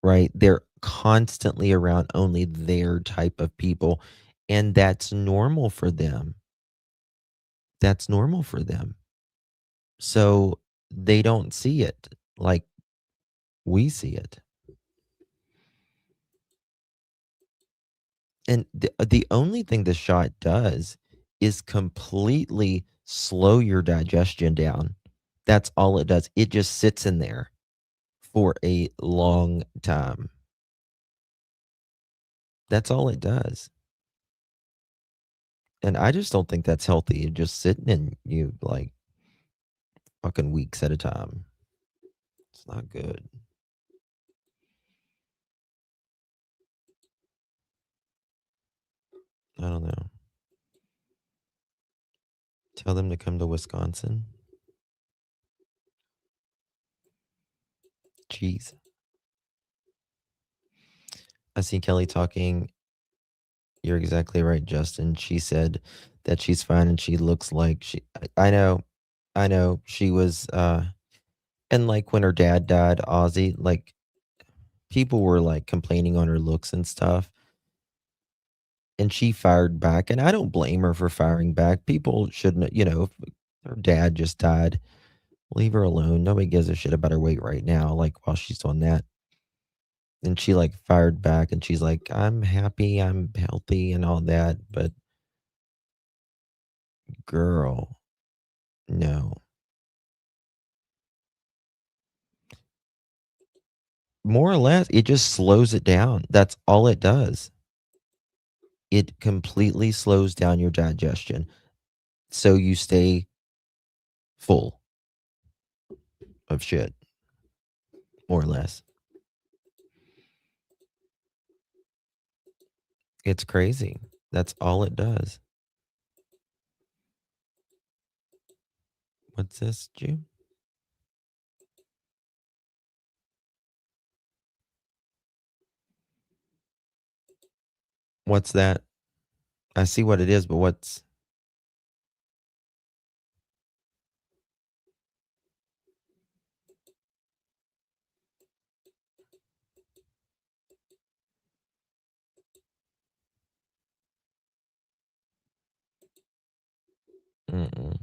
right? They're constantly around only their type of people. And that's normal for them. That's normal for them. So they don't see it like we see it. And the only thing the shot does is completely slow your digestion down. That's all it does. It just sits in there for a long time. That's all it does. And I just don't think that's healthy. You're just sitting in you like fucking weeks at a time. It's not good. I don't know. Tell them to come to Wisconsin. Jeez. I see Kelly talking. You're exactly right, Justin. She said that she's fine and she looks like I know. She was and like when her dad died, Ozzy, like people were like complaining on her looks and stuff. And she fired back, and I don't blame her for firing back. People shouldn't, if her dad just died, leave her alone. Nobody gives a shit about her weight right now, like while she's on that. And she like fired back and she's like, I'm happy, I'm healthy and all that. But girl, no. More or less, it just slows it down. That's all it does. It completely slows down your digestion, so you stay full of shit, more or less. It's crazy. That's all it does. What's this, June? What's that? I see what it is, but what's... Mm-mm.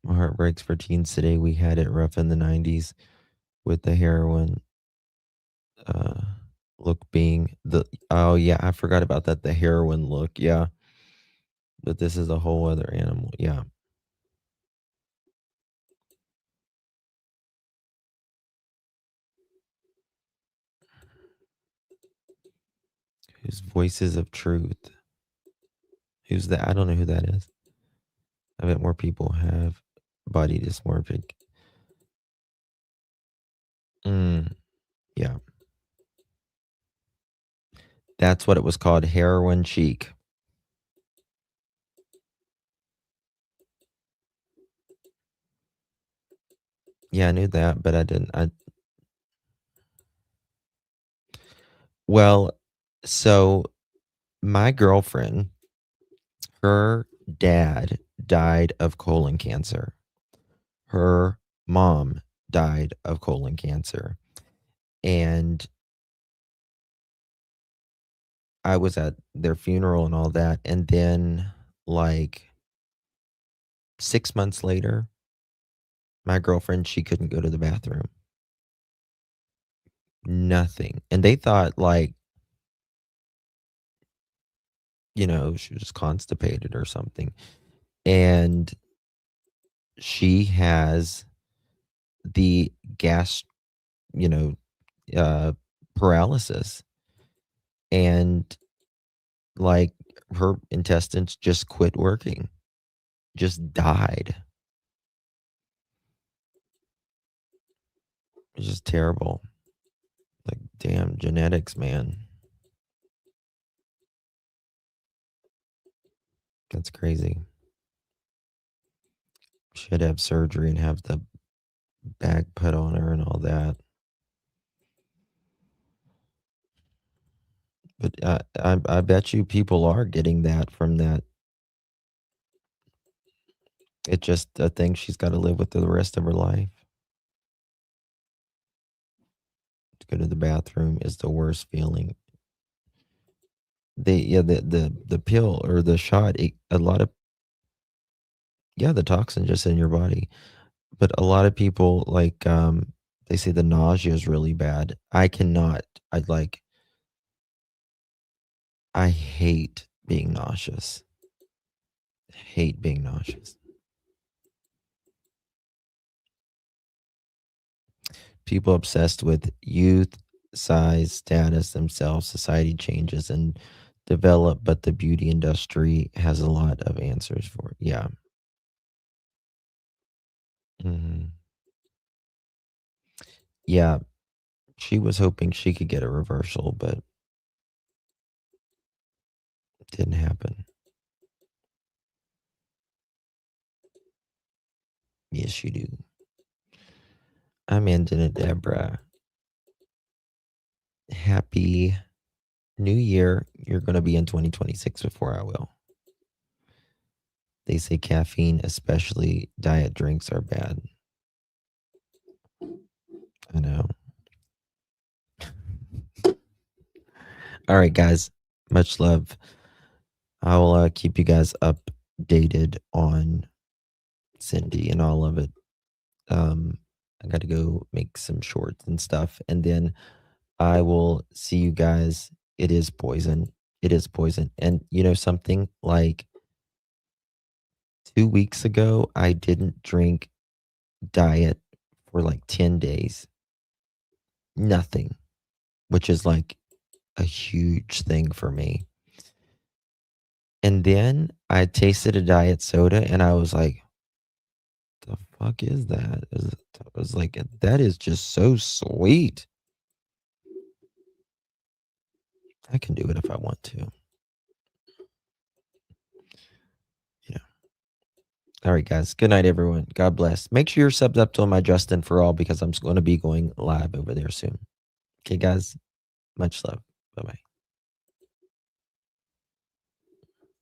My heart breaks for teens today. We had it rough in the 90s with the heroin look being the... Oh, yeah, I forgot about that. The heroin look, yeah. But this is a whole other animal, yeah. Whose voices of truth? Who's that? I don't know who that is. I bet more people have body dysmorphic. Yeah. That's what it was called, heroin chic. Yeah, I knew that, but I didn't. Well, so my girlfriend, her dad died of colon cancer. Her mom died of colon cancer. And I was at their funeral and all that. And then, like, 6 months later, my girlfriend, she couldn't go to the bathroom. Nothing. And they thought, like, you know, she was constipated or something. And she has the gas, you know, paralysis. And, like, her intestines just quit working, just died. It's just terrible. Like, damn, genetics, man. That's crazy. Should have surgery and have the bag put on her and all that. But I bet you people are getting that from that. It's just a thing she's got to live with the rest of her life. To go to the bathroom is the worst feeling. The pill or the shot, a lot of... Yeah, the toxin just in your body. But a lot of people, like, they say the nausea is really bad. I cannot. I hate being nauseous. Hate being nauseous. People obsessed with youth, size, status, themselves, society changes and develop, but the beauty industry has a lot of answers for it. Yeah. Yeah. She was hoping she could get a reversal, but it didn't happen. Yes, you do. I'm Anton Deborah. Happy New Year. You're going to be in 2026 before I will. They say caffeine, especially diet drinks, are bad. I know. All right, guys. Much love. I will keep you guys updated on Cindy and all of it. I got to go make some shorts and stuff. And then I will see you guys. It is poison. It is poison. And you know something? Like 2 weeks ago, I didn't drink diet for like 10 days. nothing, which is like a huge thing for me. And then I tasted a diet soda and I was like, the fuck is that? I was like, that is just so sweet. I can do it if I want to. Yeah. All right, guys. Good night, everyone. God bless. Make sure you're subbed up to my Justin for All because I'm going to be going live over there soon. Okay, guys. Much love. Bye-bye.